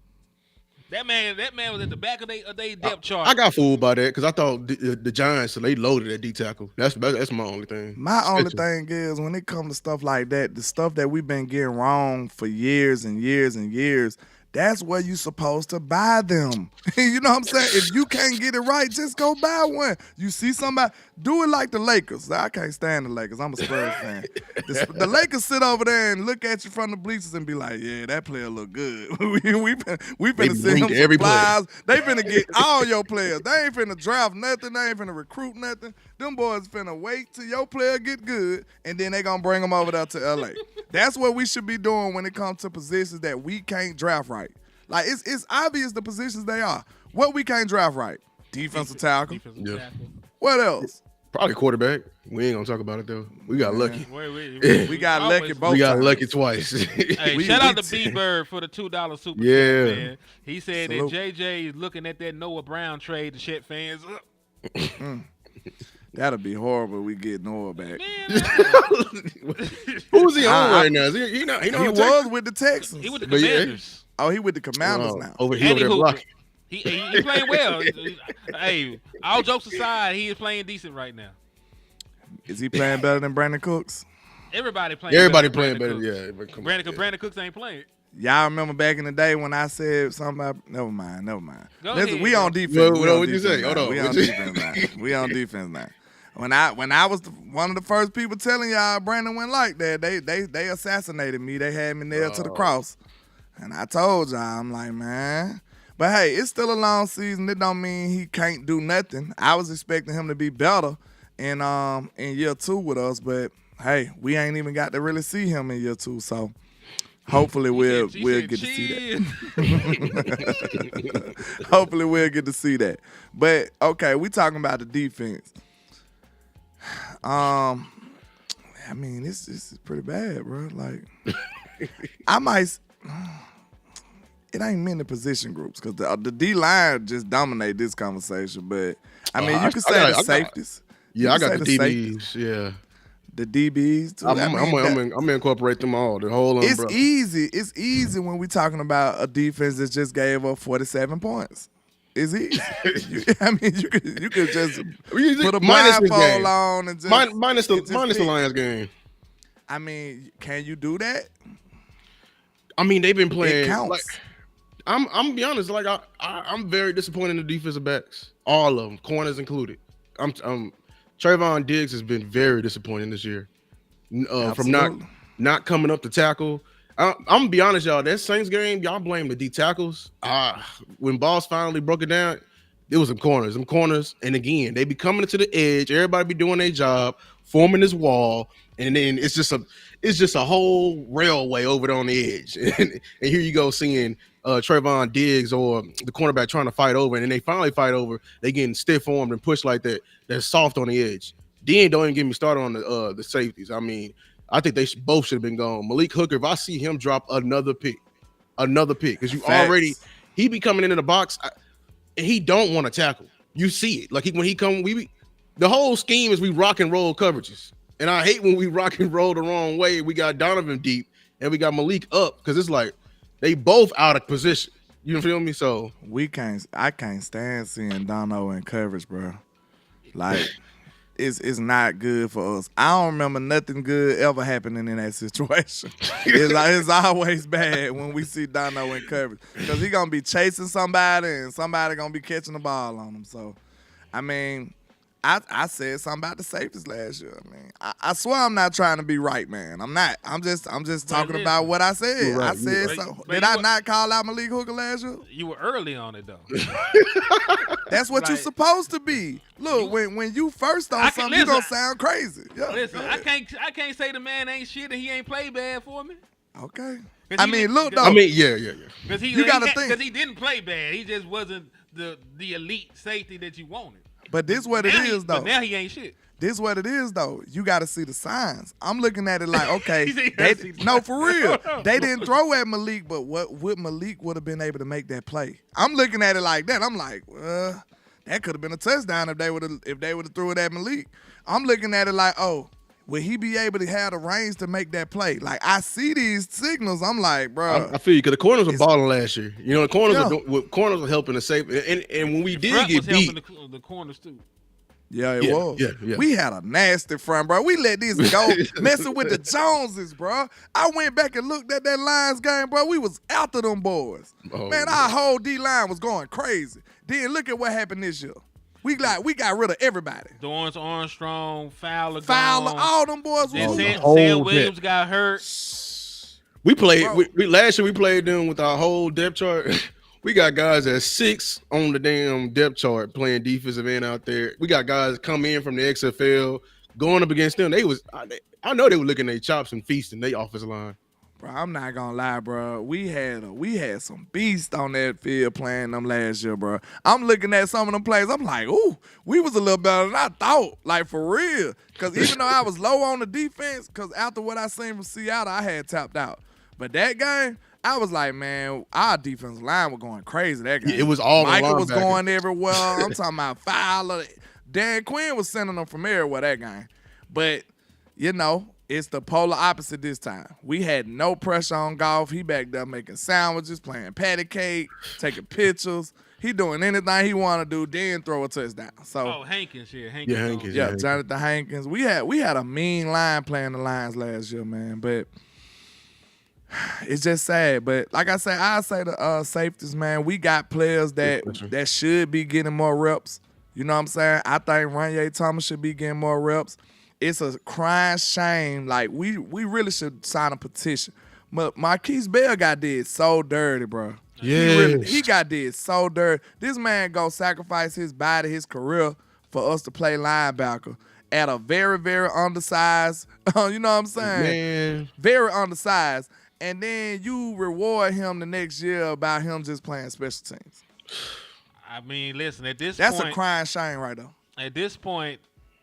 That man was at the back of their depth chart. I got fooled by that because I thought the Giants, so they loaded that D tackle. That's my only thing. My only thing is when it comes to stuff like that, the stuff that we've been getting wrong for years and years and years, that's where you supposed to buy them. You know what I'm saying? If you can't get it right, just go buy one. You see somebody, do it like the Lakers. I can't stand the Lakers. I'm a Spurs fan. The Lakers sit over there and look at you from the bleachers and be like, yeah, that player look good. we finna send him every supplies. They finna get all your players. They ain't finna draft nothing. They ain't finna recruit nothing. Them boys finna wait till your player get good, and then they gonna bring them over there to LA. That's what we should be doing when it comes to positions that we can't draft right. Like, it's obvious the positions they are. What we can't draft right? Defensive tackle. Yeah. tackle. What else? Probably quarterback. We ain't gonna talk about it though. We got lucky. We got lucky both We got times. lucky twice. Hey, We- shout we out to t- B-Bird for the $2 super Yeah. chat, man. He said Salute. that JJ is looking at that Noah Brown trade to shut fans up. That'll be horrible. We get Noah back. Who's he on I- right now? Is he not? He He not was with the Texans. He with the But yeah. Commanders. Oh, he with the Commanders Oh, now. over And here, over he there hooping. blocking. He playing well. Hey, all jokes aside, he is playing decent right now. Is he playing better than Brandon Cooks? Everybody playing. Everybody better playing than better. Brandon Cooks. Yeah, but come on. Brandon Cooks ain't playing. Y'all remember back in the day when I said something about never mind. Go Listen, ahead, we bro. on defense. Well, We what on would you defense say? now. Hold on. We on What'd you- defense now. We on defense now. When I was one of the first people telling y'all Brandon went like that, they assassinated me. They had me nailed to the cross. And I told y'all, I'm like, man. But hey, it's still a long season. It don't mean he can't do nothing. I was expecting him to be better in year 2 with us, but hey, we ain't even got to really see him in year 2. So hopefully we'll get to see that. Hopefully we'll get to see that. But okay, we talking about the defense. I mean, this is pretty bad, bro. Like, I might. It ain't many position groups because the D line just dominate this conversation. But I mean, you can say the safeties. I got the DBs. Yeah, the DBs too. I'm gonna incorporate them all. The whole umbrella. It's easy. It's easy when we talking about a defense that just gave up 47 points. It's easy. I mean, you could just put a blindfold on and just minus the Lions game. I mean, can you do that? I mean, they've been playing. It counts. Like, I'm gonna be honest. Like I'm very disappointed in the defensive backs, all of them, corners included. Trayvon Diggs has been very disappointing this year. From not coming up to tackle. I'm gonna be honest, y'all. That Saints game, y'all blame the D tackles. When Boss finally broke it down, it was some corners. And again, they be coming to the edge. Everybody be doing their job, forming this wall, and then it's just a whole railway over there on the edge. And here you go seeing Trayvon Diggs or the cornerback trying to fight over, and then they finally fight over. They getting stiff armed and pushed like that. They're soft on the edge. Then don't even get me started on the safeties. I mean, I think they both should have been gone. Malik Hooker, if I see him drop another pick, because he be coming into the box, and he don't want to tackle. You see it. Like when he come, the whole scheme is we rock and roll coverages. And I hate when we rock and roll the wrong way. We got Donovan deep and we got Malik up because it's like they both out of position. You feel me? So I can't stand seeing Dono in coverage, bro. Like it's not good for us. I don't remember nothing good ever happening in that situation. It's always bad when we see Dono in coverage because he gonna be chasing somebody and somebody gonna be catching the ball on him. So, I mean, I said something about the safeties last year. I mean, I swear I'm not trying to be right, man. I'm not. I'm just talking about what I said. Right, I said so. Did I not call out Malik Hooker last year? You were early on it though. That's what you're supposed to be. Look, when you first on something, you gonna sound crazy. Yeah, listen, I can't say the man ain't shit and he ain't played bad for me. Okay. I mean, look though. I mean, yeah. Because you gotta think because he didn't play bad. He just wasn't the elite safety that you wanted. But this what it is though. But now he ain't shit. This what it is though. You got to see the signs. I'm looking at it like, okay, no, for real. They didn't throw at Malik, but what would Malik would have been able to make that play? I'm looking at it like that. I'm like, that could have been a touchdown if they would have threw it at Malik. I'm looking at it like, oh, will he be able to have the range to make that play? Like I see these signals. I'm like, bro. I feel you because the corners were balling last year. You know, the corners were helping to save. And when we did get beat, the corners too. Yeah, it was. Yeah. We had a nasty front, bro. We let these go messing with the Joneses, bro. I went back and looked at that Lions game, bro. We was after them boys. Man, our whole D-line was going crazy. Then look at what happened this year. We got rid of everybody. Dorrance Armstrong, Fowler, all them boys. Sam Williams got hurt. We played. We last year we played them with our whole depth chart. We got guys at 6 on the damn depth chart playing defensive end out there. We got guys come in from the XFL going up against them. I know they were licking their chops and feasting their offensive line. Bro, I'm not gonna lie, bro. We had some beasts on that field playing them last year, bro. I'm looking at some of them plays. I'm like, ooh, we was a little better than I thought, like for real. Because even though I was low on the defense, because after what I seen from Seattle, I had tapped out. But that game, I was like, man, our defensive line was going crazy that game. Yeah, it was all Michael was going everywhere. I'm talking about Fowler. Dan Quinn was sending them from everywhere that game. But, you know, it's the polar opposite this time. We had no pressure on Goff. He back there making sandwiches, playing patty cake, taking pictures. He doing anything he want to do, then throw a touchdown. So, Hankins here. Hankins. Yeah, Jonathan Hankins. We had a mean line playing the Lions last year, man. But it's just sad. But like I say, I say the safeties, man. We got players that should be getting more reps. You know what I'm saying? I think Ranye Thomas should be getting more reps. It's a crying shame. Like, we really should sign a petition. But Marquise Bell got did so dirty, bro. Yeah. He got did so dirty. This man go sacrifice his body, his career for us to play linebacker at a very, very undersized, you know what I'm saying? Man. Very undersized. And then you reward him the next year about him just playing special teams. I mean, listen, at this point. point. That's a crying shame right there. At this point,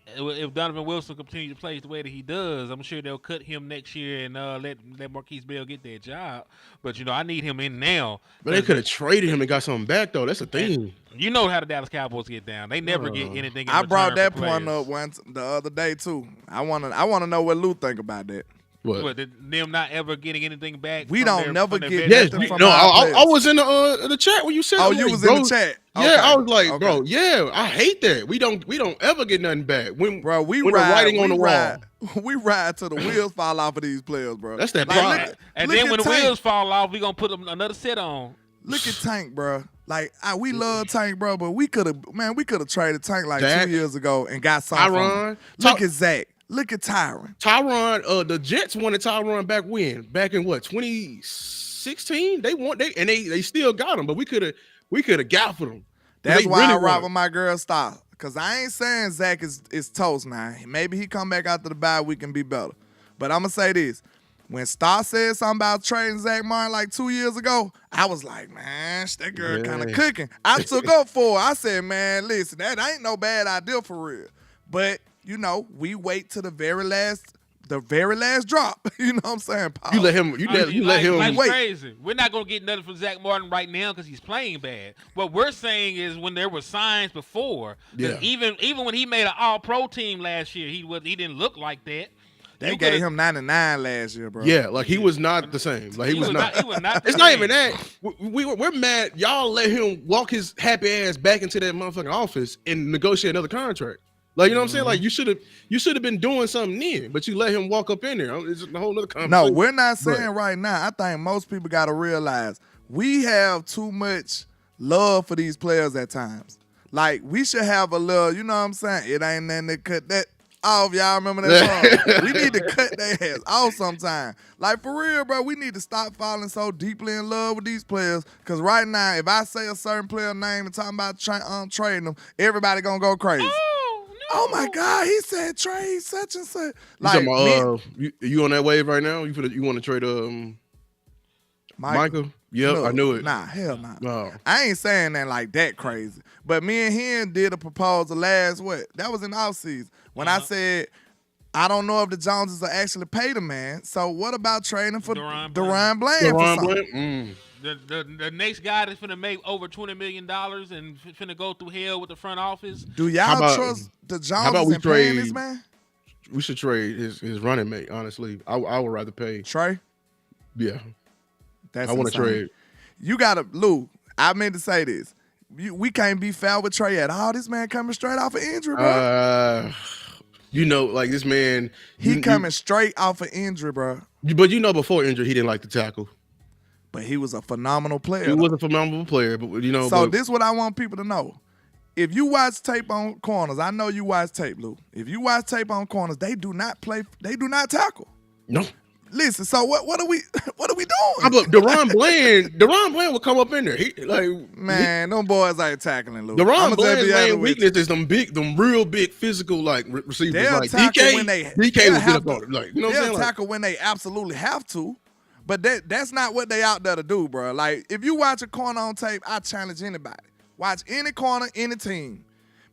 if Donovan Wilson continues to play the way that he does, I'm sure they'll cut him next year and let Marquise Bell get that job. But I need him in now But they because could have traded him and got something back though. That's the and thing. you know how the Dallas Cowboys get down. They never get anything in I brought return that for point players. up once the other day too. I wanna know what Lou think about that. What? What, them not ever getting anything back? We from don't their, never from their get veterans? nothing from No, our I players. was in the chat when you said. Oh, I'm you like, was bro, in the chat. Yeah, Okay. I was like, Okay. bro, yeah, I hate that. We don't ever get nothing back. Bro, we when ride, the writing on the ride, wall. we ride till the wheels fall off of these players, bro. That's that Like, pride. And look then at when the Tank. wheels fall off, we gonna put them another set on. Look at Tank, bro. Like we love Tank, bro, but we could have traded Tank like Dak, 2 years ago and got something from him. Tyron. Look at Zach. Look at Tyron. Tyron, the Jets wanted Tyron back when? Back in what, 2016? They still got him, but we could have got for them. That's They why really I rock want with my girl style. Cause I ain't saying Zach is toast now. Maybe he come back after the bye week and be better. But I'm gonna say this. When Star said something about trading Zach Martin like 2 years ago, I was like, man, that girl kind of Yeah. cooking. I took up for her. I said, man, listen, that ain't no bad idea for real. But, we wait to the very last drop. You know what I'm saying, Paul? You let him. You let him. Like wait. crazy. We're not gonna get nothing from Zach Martin right now because he's playing bad. What we're saying is when there were signs before, 'cause Yeah. even when he made an All-Pro team last year, he didn't look like that. They You gave could've- him 99 last year, bro. Yeah, like he was not the same. Like he was not. He was not. The It's not same. even that. We're mad. Y'all let him walk his happy ass back into that motherfucking office and negotiate another contract. Like, you know what I'm saying? Like you should have been doing something then, but you let him walk up in there. It's a whole other conversation. No, we're not saying But- right now. I think most people got to realize we have too much love for these players at times. Like, we should have a little, you know what I'm saying? It ain't nothing to cut that off. Y'all remember that song? We need to cut their ass off sometime. Like, for real, bro, we need to stop falling so deeply in love with these players. Because right now, if I say a certain player name and talking about trading them, everybody going to go crazy. Oh my God! He said trade such and such. Like, you talking about, you on that wave right now? You want to trade Michael? Yep, No, I knew it. Nah, hell nah. No. I ain't saying that like that crazy. But me and him did a proposal last that was in off season when I said I don't know if the Joneses will actually pay the man. So what about trading for Deron Deron Bland for Deron something? Bland? The next guy that's finna make over $20 million and finna go through hell with the front office. Do How y'all about- trust the how about Joneses we in paying trade- this man? We should trade his running mate. Honestly, I would rather pay. Trey? Yeah, That's I want to insane. trade. You gotta, Lou, I meant to say this. We can't be foul with Trey at all. This man coming straight off of injury, bro. Like this man. He coming straight off of injury, bro. But before injury, he didn't like to tackle. But he was a phenomenal player. He though. was a phenomenal player, but So this is what I want people to know. If you watch tape on corners, I know you watch tape, Lou. If you watch tape on corners, they do not tackle. no. Listen, so what are we doing? But Deron Bland would come up in there. Man, them boys ain't tackling, Lou. Deron I'ma just Bland's be honest main with you. weakness is them real big physical receivers. They'll Like tackle DK, when they DK they'll was have good about to- it. Like, you know what I'm they'll saying? tackle when they absolutely have to. But that's not what they out there to do, bro. Like, if you watch a corner on tape, I challenge anybody. Watch any corner, any team.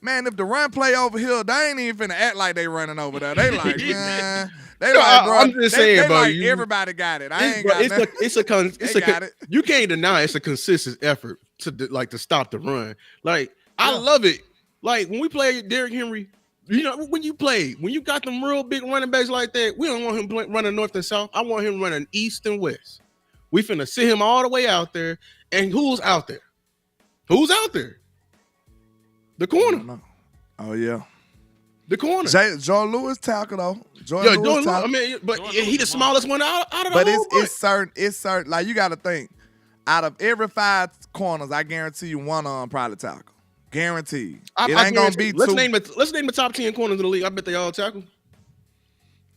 Man, if the run play over here, they ain't even finna act like they running over there. They like, man. They No, like, bro. I'm just saying, they bro, like, you- everybody got it. I ain't got nothing. They got it. You can't deny it's a consistent effort to stop the run. Like I love it. Like when we play Derrick Henry, when you got them real big running backs like that, we don't want him running north and south. I want him running east and west. We finna sit him all the way out there. And who's out there? Who's out there? The corner. Oh, yeah. The corner. Joe Lewis tackle, though. Jordan Lewis, tackle. I mean, but Jordan he Lewis the is smallest one out of the But whole bunch. it's certain. Like, you got to think. Out of every 5 corners, I guarantee you one on probably tackle. Guaranteed. It ain't going to be let's two. let's name the top 10 corners in the league. I bet they all tackle.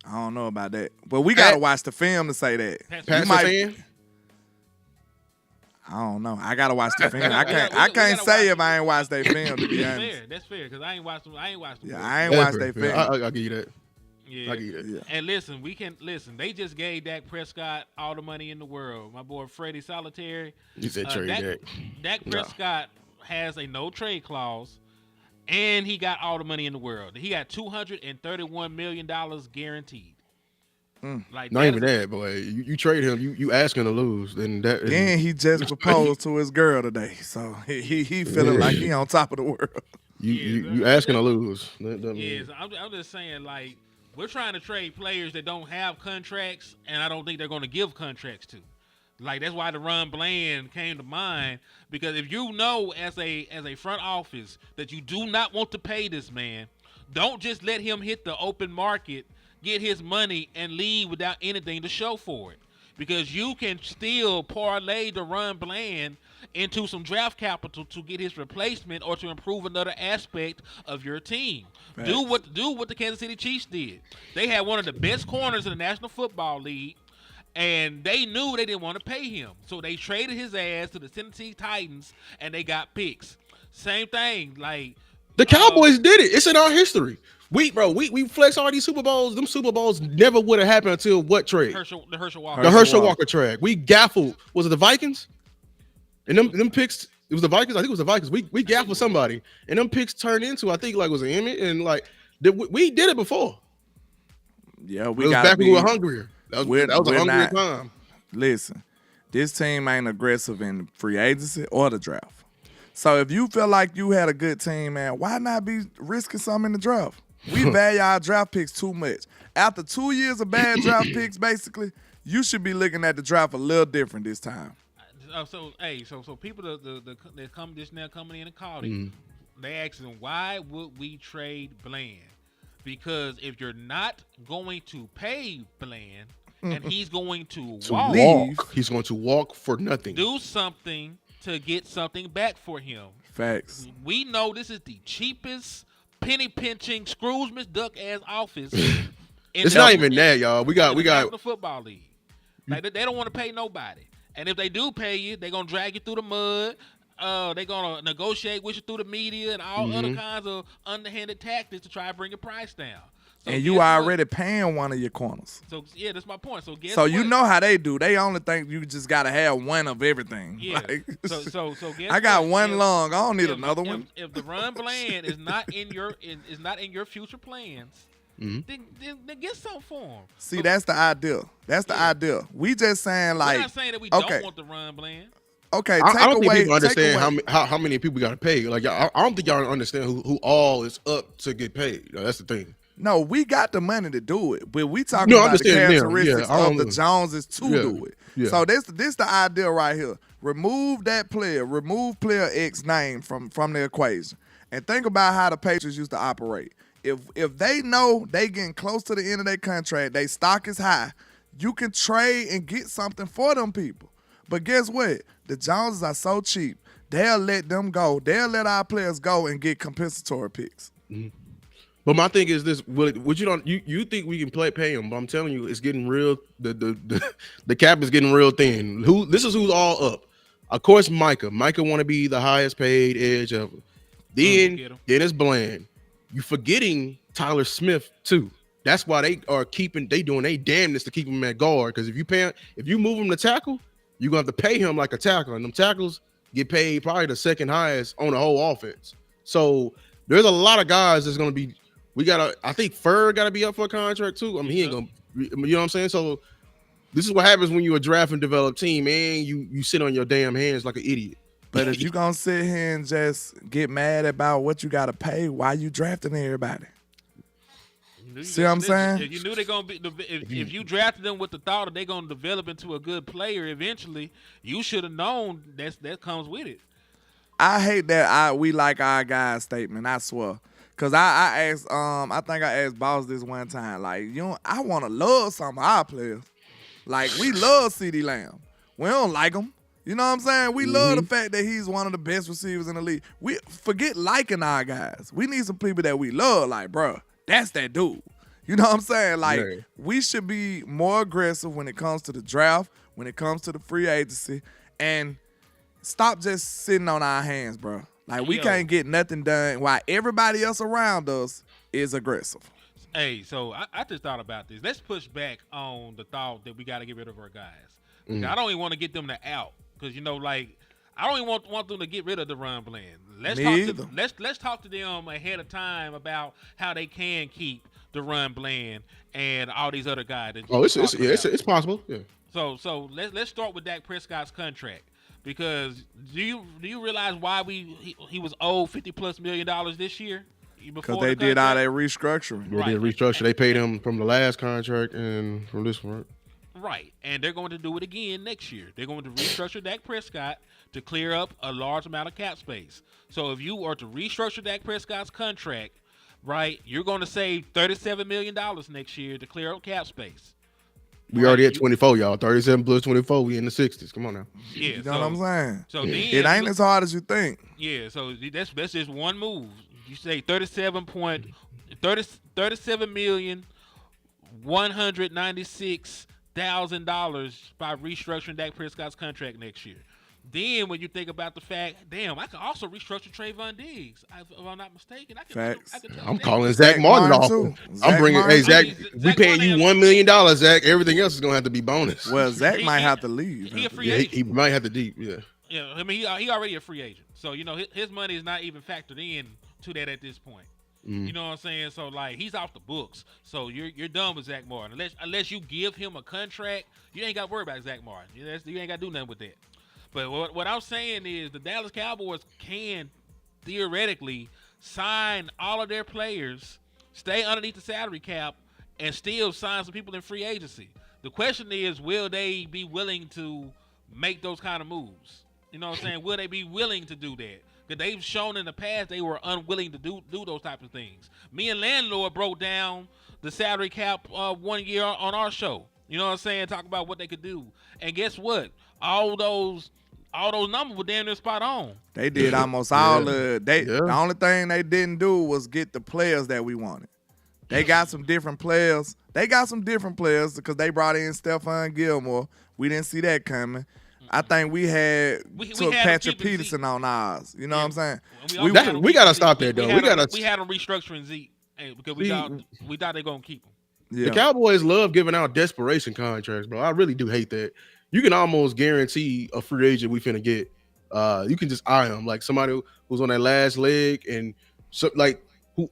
I don't know about that. But we got to watch the film to say that. Pass might- fan. I don't know. I got to watch the film. I We can't gotta say watch if I ain't watched their film, to be honest. That's fair because I ain't watched them. Yeah, I ain't watched their film. I'll give you that. Yeah. I'll give you that. Yeah. And listen, they just gave Dak Prescott all the money in the world. My boy Freddie Solitary. You said trade that. Dak Prescott has a no trade clause, and he got all the money in the world. He got $231 million guaranteed. Like Not that even is that, boy. You trade him, you asking to lose. Then that Then he just proposed to his girl today, so he feeling like he on top of the world. you asking to lose. yes. I'm just saying, like, we're trying to trade players that don't have contracts, and I don't think they're going to give contracts to. Like that's why the Ron Bland came to mind, because if you know as a front office that you do not want to pay this man, don't just let him hit the open market, get his money, and leave without anything to show for it. Because you can still parlay the Ron Bland into some draft capital to get his replacement or to improve another aspect of your team. Facts. Do what the Kansas City Chiefs did. They had one of the best corners in the National Football League, and they knew they didn't want to pay him. So they traded his ass to the Tennessee Titans, and they got picks. Same thing. Like The Cowboys did it. It's in our history. We flex all these Super Bowls. Them Super Bowls never would have happened until what trade? the Herschel Walker. The Herschel Walker trade. We gaffled. Was it the Vikings? And them picks. It was the Vikings. I think it was the Vikings. We gaffled somebody, and them picks turned into, I think, like, was it Emmett, and like we did it before. Yeah, It we was got back when we were hungrier. That was a hungrier not- time. Listen, this team ain't aggressive in free agency or the draft. So if you feel like you had a good team, man, why not be risking something in the draft? We value our draft picks too much. After 2 years of bad draft picks, basically, you should be looking at the draft a little different this time. So people that come just now coming in and calling, they asking why would we trade Bland? Because if you're not going to pay Bland and he's going to walk, leave. He's going to walk for nothing. do something to get something back for him. Facts. We know this is the cheapest penny pinching Scrooge McDuck ass office. It's not even that, y'all. We got the football league. Like they don't want to pay nobody, and if they do pay you, they're gonna drag you through the mud. They're gonna negotiate with you through the media and all other kinds of underhanded tactics to try to bring your price down. So And you guess already paying one of your corners. what? So yeah, that's my point. So guess So what? you know how they do. They only think you just gotta have one of everything. Yeah. Like, So guess I got what? one If- lung. I don't need if- another if- one. If the Ron Bland is not in your future plans, then get something for him. See, So that's the idea. That's the idea. We just saying we're like, not saying that we okay. don't want the Ron Bland. okay, I take don't think away. people Take understand away. how many people we got to pay. Like, I don't think y'all understand who all is up to get paid. That's the thing. No, we got the money to do it, but we talking No, I about the understand them. characteristics Yeah, I of the don't- Joneses to Yeah, do it. yeah. So this the idea right here. Remove that player, remove player X name from the equation, and think about how the Patriots used to operate. If they know they getting close to the end of their contract, they stock is high, you can trade and get something for them people. But guess what? The Joneses are so cheap. They'll let them go. They'll let our players go and get compensatory picks. But my thing is this: would you think we can pay him? But I'm telling you, it's getting real. The cap is getting real thin. This is who's all up. Of course, Micah. Micah want to be the highest paid edge ever. Get him. Then it's Bland. You forgetting Tyler Smith too. That's why they doing they damnness to keep him at guard. Because if you move him to tackle, you're gonna have to pay him like a tackle, and them tackles get paid probably the second highest on the whole offense. So there's a lot of guys that's gonna be. I think Ferg gotta be up for a contract too. I mean, he ain't gonna. You know what I'm saying? So this is what happens when you're a draft and develop team, man. You sit on your damn hands like an idiot. But if you gonna sit here and just get mad about what you gotta pay, why you drafting everybody? See what I'm saying? If you knew they're gonna be, if you drafted them with the thought that they're gonna develop into a good player eventually, you should have known that comes with it. I hate that we like our guys statement, I swear. Cause I asked I think I asked Boss this one time, like, I wanna love some of our players. Like, we love CeeDee Lamb. We don't like him. You know what I'm saying? We love the fact that he's one of the best receivers in the league. We forget liking our guys. We need some people that we love, like, bro, that's that dude. You know what I'm saying? Like, Yeah. we should be more aggressive when it comes to the draft, when it comes to the free agency, and stop just sitting on our hands, bro. Like, we Yo. can't get nothing done while everybody else around us is aggressive. Hey, so I just thought about this. Let's push back on the thought that we got to get rid of our guys. I don't even want to get them to out because, like, I don't even want them to get rid of the run blend. Let's Me talk to either. let's talk to them ahead of time about how they can keep the run blend and all these other guys that you Oh, were it's talking yeah, about. it's possible. Yeah. So let's start with Dak Prescott's contract because do you realize why he was owed $50+ million this year Because before the they did all contract? that restructuring. They Right, did restructure. They paid him from the last contract and from this one. right, and they're going to do it again next year. They're going to restructure Dak Prescott to clear up a large amount of cap space. So if you are to restructure Dak Prescott's contract, right, you're going to save $37 million next year to clear up cap space. We Right, already at 24, y'all. 37 plus 24. We in the 60s. Come on now. yeah. You know what I'm saying? So then It ain't as hard as you think. yeah. So that's just one move. You say 37,196,000 by restructuring Dak Prescott's contract next year. Then when you think about the fact, damn, I can also restructure Trayvon Diggs. If I'm not mistaken, I can. Facts. I can touch I'm that. calling Zach Martin off. too. I'm Zach bringing. Martin Hey, Zach, too. we Zach paying Martin you $1 million, Zach. Everything else is gonna have to be bonus. Well, Zach He- might he- have to leave. he a free Yeah, agent. he might have to deep. Yeah. Yeah, I mean he already a free agent, so his money is not even factored in to that at this point. You know what I'm saying? So like he's off the books. So you're done with Zach Martin unless you give him a contract. You ain't got to worry about Zach Martin. You ain't got to do nothing with that. But what I'm saying is the Dallas Cowboys can theoretically sign all of their players, stay underneath the salary cap, and still sign some people in free agency. The question is, will they be willing to make those kind of moves? You know what I'm saying? Will they be willing to do that? Because they've shown in the past they were unwilling to do those type of things. Me and Landlord broke down the salary cap 1 year on our show. You know what I'm saying? Talk about what they could do. And guess what? All those numbers were damn near spot on. They did almost all the Yeah. The only thing they didn't do was get the players that we wanted. They got some different players. They got some different players because they brought in Stephon Gilmore. We didn't see that coming. I think we had We took had him Patrick keeping Peterson Zeke. on ours. You know what I'm saying? We We gotta stop that though. We gotta. We had them restructuring Zeke because we thought they're gonna keep him. Yeah. The Cowboys love giving out desperation contracts, bro. I really do hate that. You can almost guarantee a free agent we finna get. You can just eye him like somebody who's on that last leg and so like who.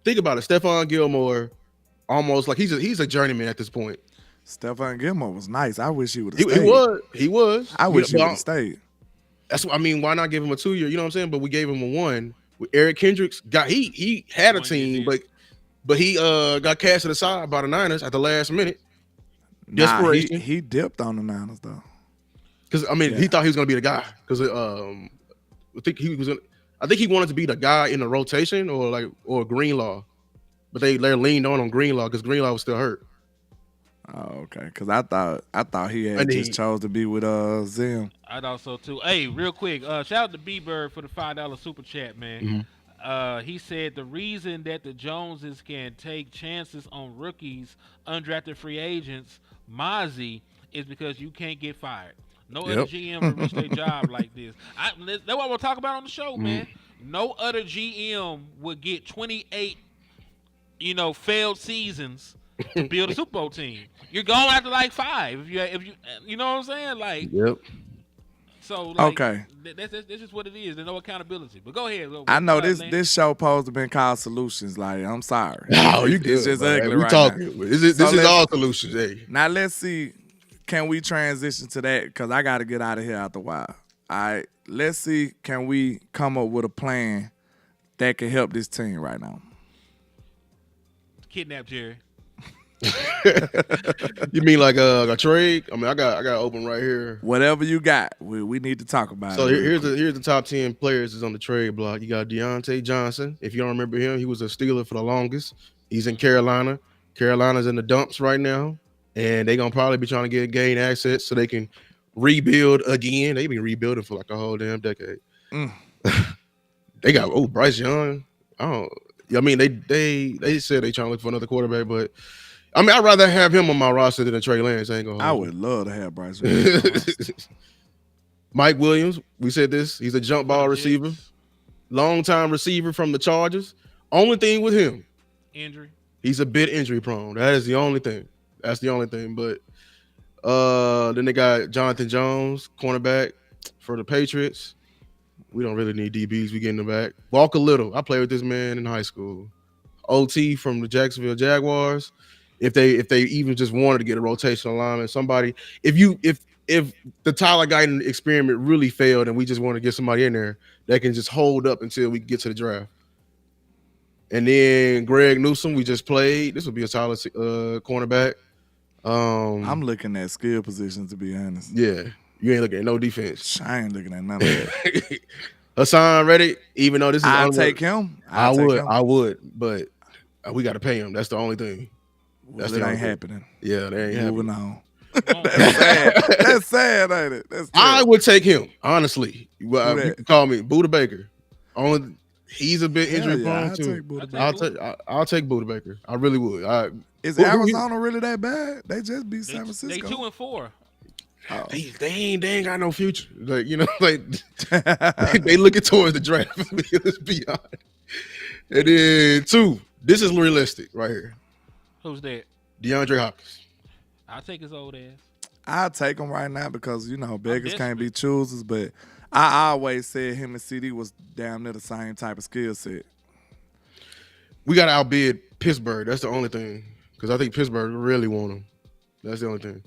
Think about it, Stephon Gilmore, almost like he's a journeyman at this point. Stephon Gilmore was nice. I wish he would have He stayed. he was. I wish he would But have stayed. that's what I mean. Why not give him a 2 year? You know what I'm saying? But we gave him a 1. Eric Kendricks he had a 1 year team, deal. but he got casted aside by the Niners at the last minute. Nah, Desperation. he dipped on the Niners though. Because I mean, he thought he was gonna be the guy. Because I think he wanted to be the guy in the rotation or Greenlaw, but they leaned on Greenlaw because Greenlaw was still hurt. Oh, okay. Because I thought he had And just chose to be with Zim. I thought so too. Hey, real quick, shout out to B-Bird for the $5 super chat, man. He said the reason that the Joneses can take chances on rookies, undrafted free agents, Mozzie, is because you can't get fired. No other GM will reach their job like this. That's what we'll talk about on the show, man. No other GM would get 28, failed seasons to build a Super Bowl team. You're going after like 5 if you know what I'm saying, like. Yep. So like, Okay. That's just what it is. There's no accountability. But go ahead. I know Lynn. this show supposed to been called Solutions. Like, I'm sorry. Oh, you good? It's just man. ugly We right talking. now. This is So let's- all solutions. Hey, Now let's see. Can we transition to that? Because I got to get out of here after a while. All right. Let's see. Can we come up with a plan that can help this team right now? Kidnap Jerry. you mean like a trade? I mean, I got open right here. Whatever you got, we need to talk about So it. here's the top 10 players is on the trade block. You got Deontay Johnson. If you don't remember him, he was a Steeler for the longest. He's in Carolina. Carolina's in the dumps right now, and they're gonna probably be trying to gain assets so they can rebuild again. They've been rebuilding for like a whole damn decade. They got Bryce Young. I mean they said they trying to look for another quarterback, but I mean I'd rather have him on my roster than a Trey Lance. I ain't gonna. I would love to have Bryce Young. Mike Williams, we said this. He's a jump ball receiver, long-time receiver from the Chargers. Only thing with him, Injury. he's a bit injury prone. That is the only thing. That's the only thing. But then they got Jonathan Jones, cornerback. For the Patriots, we don't really need DBs. We getting them back. Walk a little. I played with this man in high school. OT from the Jacksonville Jaguars. If they even just wanted to get a rotational lineman, somebody. If the Tyler Guyton experiment really failed and we just want to get somebody in there that can just hold up until we get to the draft. And then Greg Newsome, we just played. This would be a solid cornerback. I'm looking at skill positions, to be honest. Yeah, you ain't looking at no defense. I ain't looking at none of that. Hassan Reddick, even though this is I'll take him. I would, but we got to pay him. That's the only thing. Well, that ain't happening. Yeah, that ain't Moving happening. on. That's sad. That's sad, ain't it? That's I would take him, honestly. Well, you can call me Buda Baker. Only he's a bit injury prone too. I'll take Buda Baker. I really would. Is Arizona really that bad? They just beat San Francisco. They 2-4. Oh. They ain't got no future. Like, you know, like they looking towards the draft. Let's be honest. And then 2. This is realistic right here. Who's that? DeAndre Hopkins. I'll take his old ass. I'll take him right now because, you know, beggars can't be choosers. But I always said him and CD was damn near the same type of skill set. We got to outbid Pittsburgh. That's the only thing. Because I think Pittsburgh really want him. That's the only thing.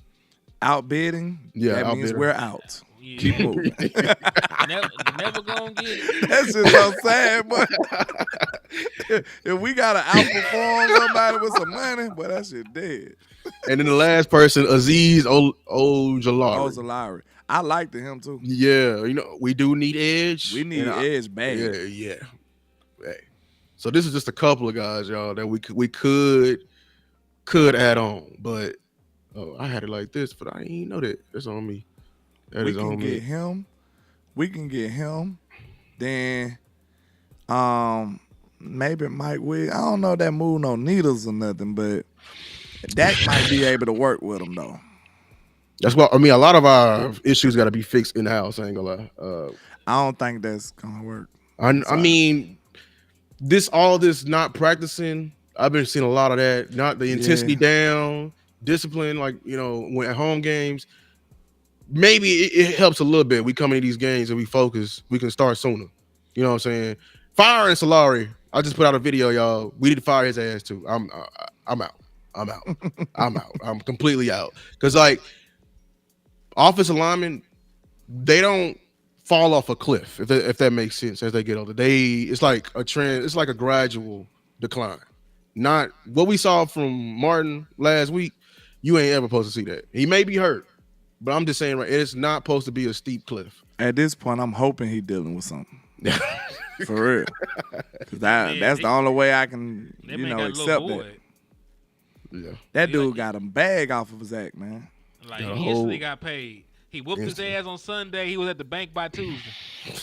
Outbidding? Yeah, that means we're out. Yeah. Keep moving. never gonna get it. That's just so sad, but if we gotta outperform somebody with some money, but that shit dead. And then the last person, Azeez Ojulari. Ojulari. I liked him too. Yeah, you know, we do need edge. We need edge bad. Yeah. Hey. So this is just a couple of guys, y'all, that we could add on. But I had it like this, but I didn't know that. That's on me. We can get him. We can get him. Then maybe Mike Williams. I don't know if that move no needles or nothing, but Dak might be able to work with him though. That's why a lot of our issues got to be fixed in the house. I ain't gonna lie. I don't think that's gonna work. I mean, all this not practicing. I've been seeing a lot of that. Not the intensity down, discipline. Like, you know, when at home games. Maybe it helps a little bit. We come into these games and we focus. We can start sooner. You know what I'm saying? Firing Solari. I just put out a video, y'all. We need to fire his ass too. I'm out. I'm out. I'm completely out. Because like offensive linemen, they don't fall off a cliff if that makes sense as they get older. It's like a trend. It's like a gradual decline. Not what we saw from Martin last week. You ain't ever supposed to see that. He may be hurt. But I'm just saying, right? It's not supposed to be a steep cliff. At this point, I'm hoping he's dealing with something. For real. Because that's the only way I can, accept that. Yeah. That dude got a bag off of Zach, man. Like, he instantly got paid. He whooped his ass on Sunday. He was at the bank by Tuesday.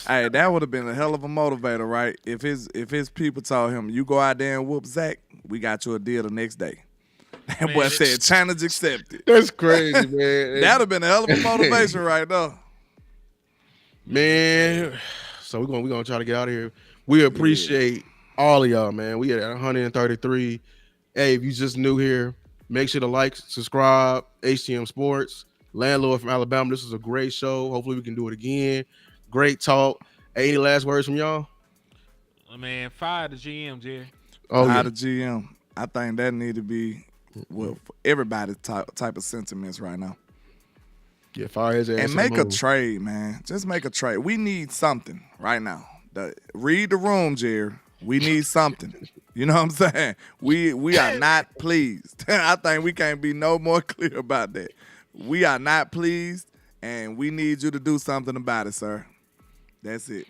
Hey, that would have been a hell of a motivator, right? If his people told him, you go out there and whoop Zach, we got you a deal the next day. That boy said, challenge accepted. That's crazy, man. That'd have been a hell of a motivation right there. Man, so we're gonna try to get out of here. We appreciate all of y'all, man. We at 133. Hey, if you just new here, make sure to like, subscribe, HTM Sports, Landlord from Alabama. This was a great show. Hopefully we can do it again. Great talk. Hey, any last words from y'all? Man, fire the GM, Jerry. Fire the GM. I think that need to be for everybody's type of sentiments right now. Yeah, fire his ass. And make a trade, man. Just make a trade. We need something right now. Read the room, Jerry. We need something. You know what I'm saying? We are not pleased. I think we can't be no more clear about that. We are not pleased, and we need you to do something about it, sir. That's it.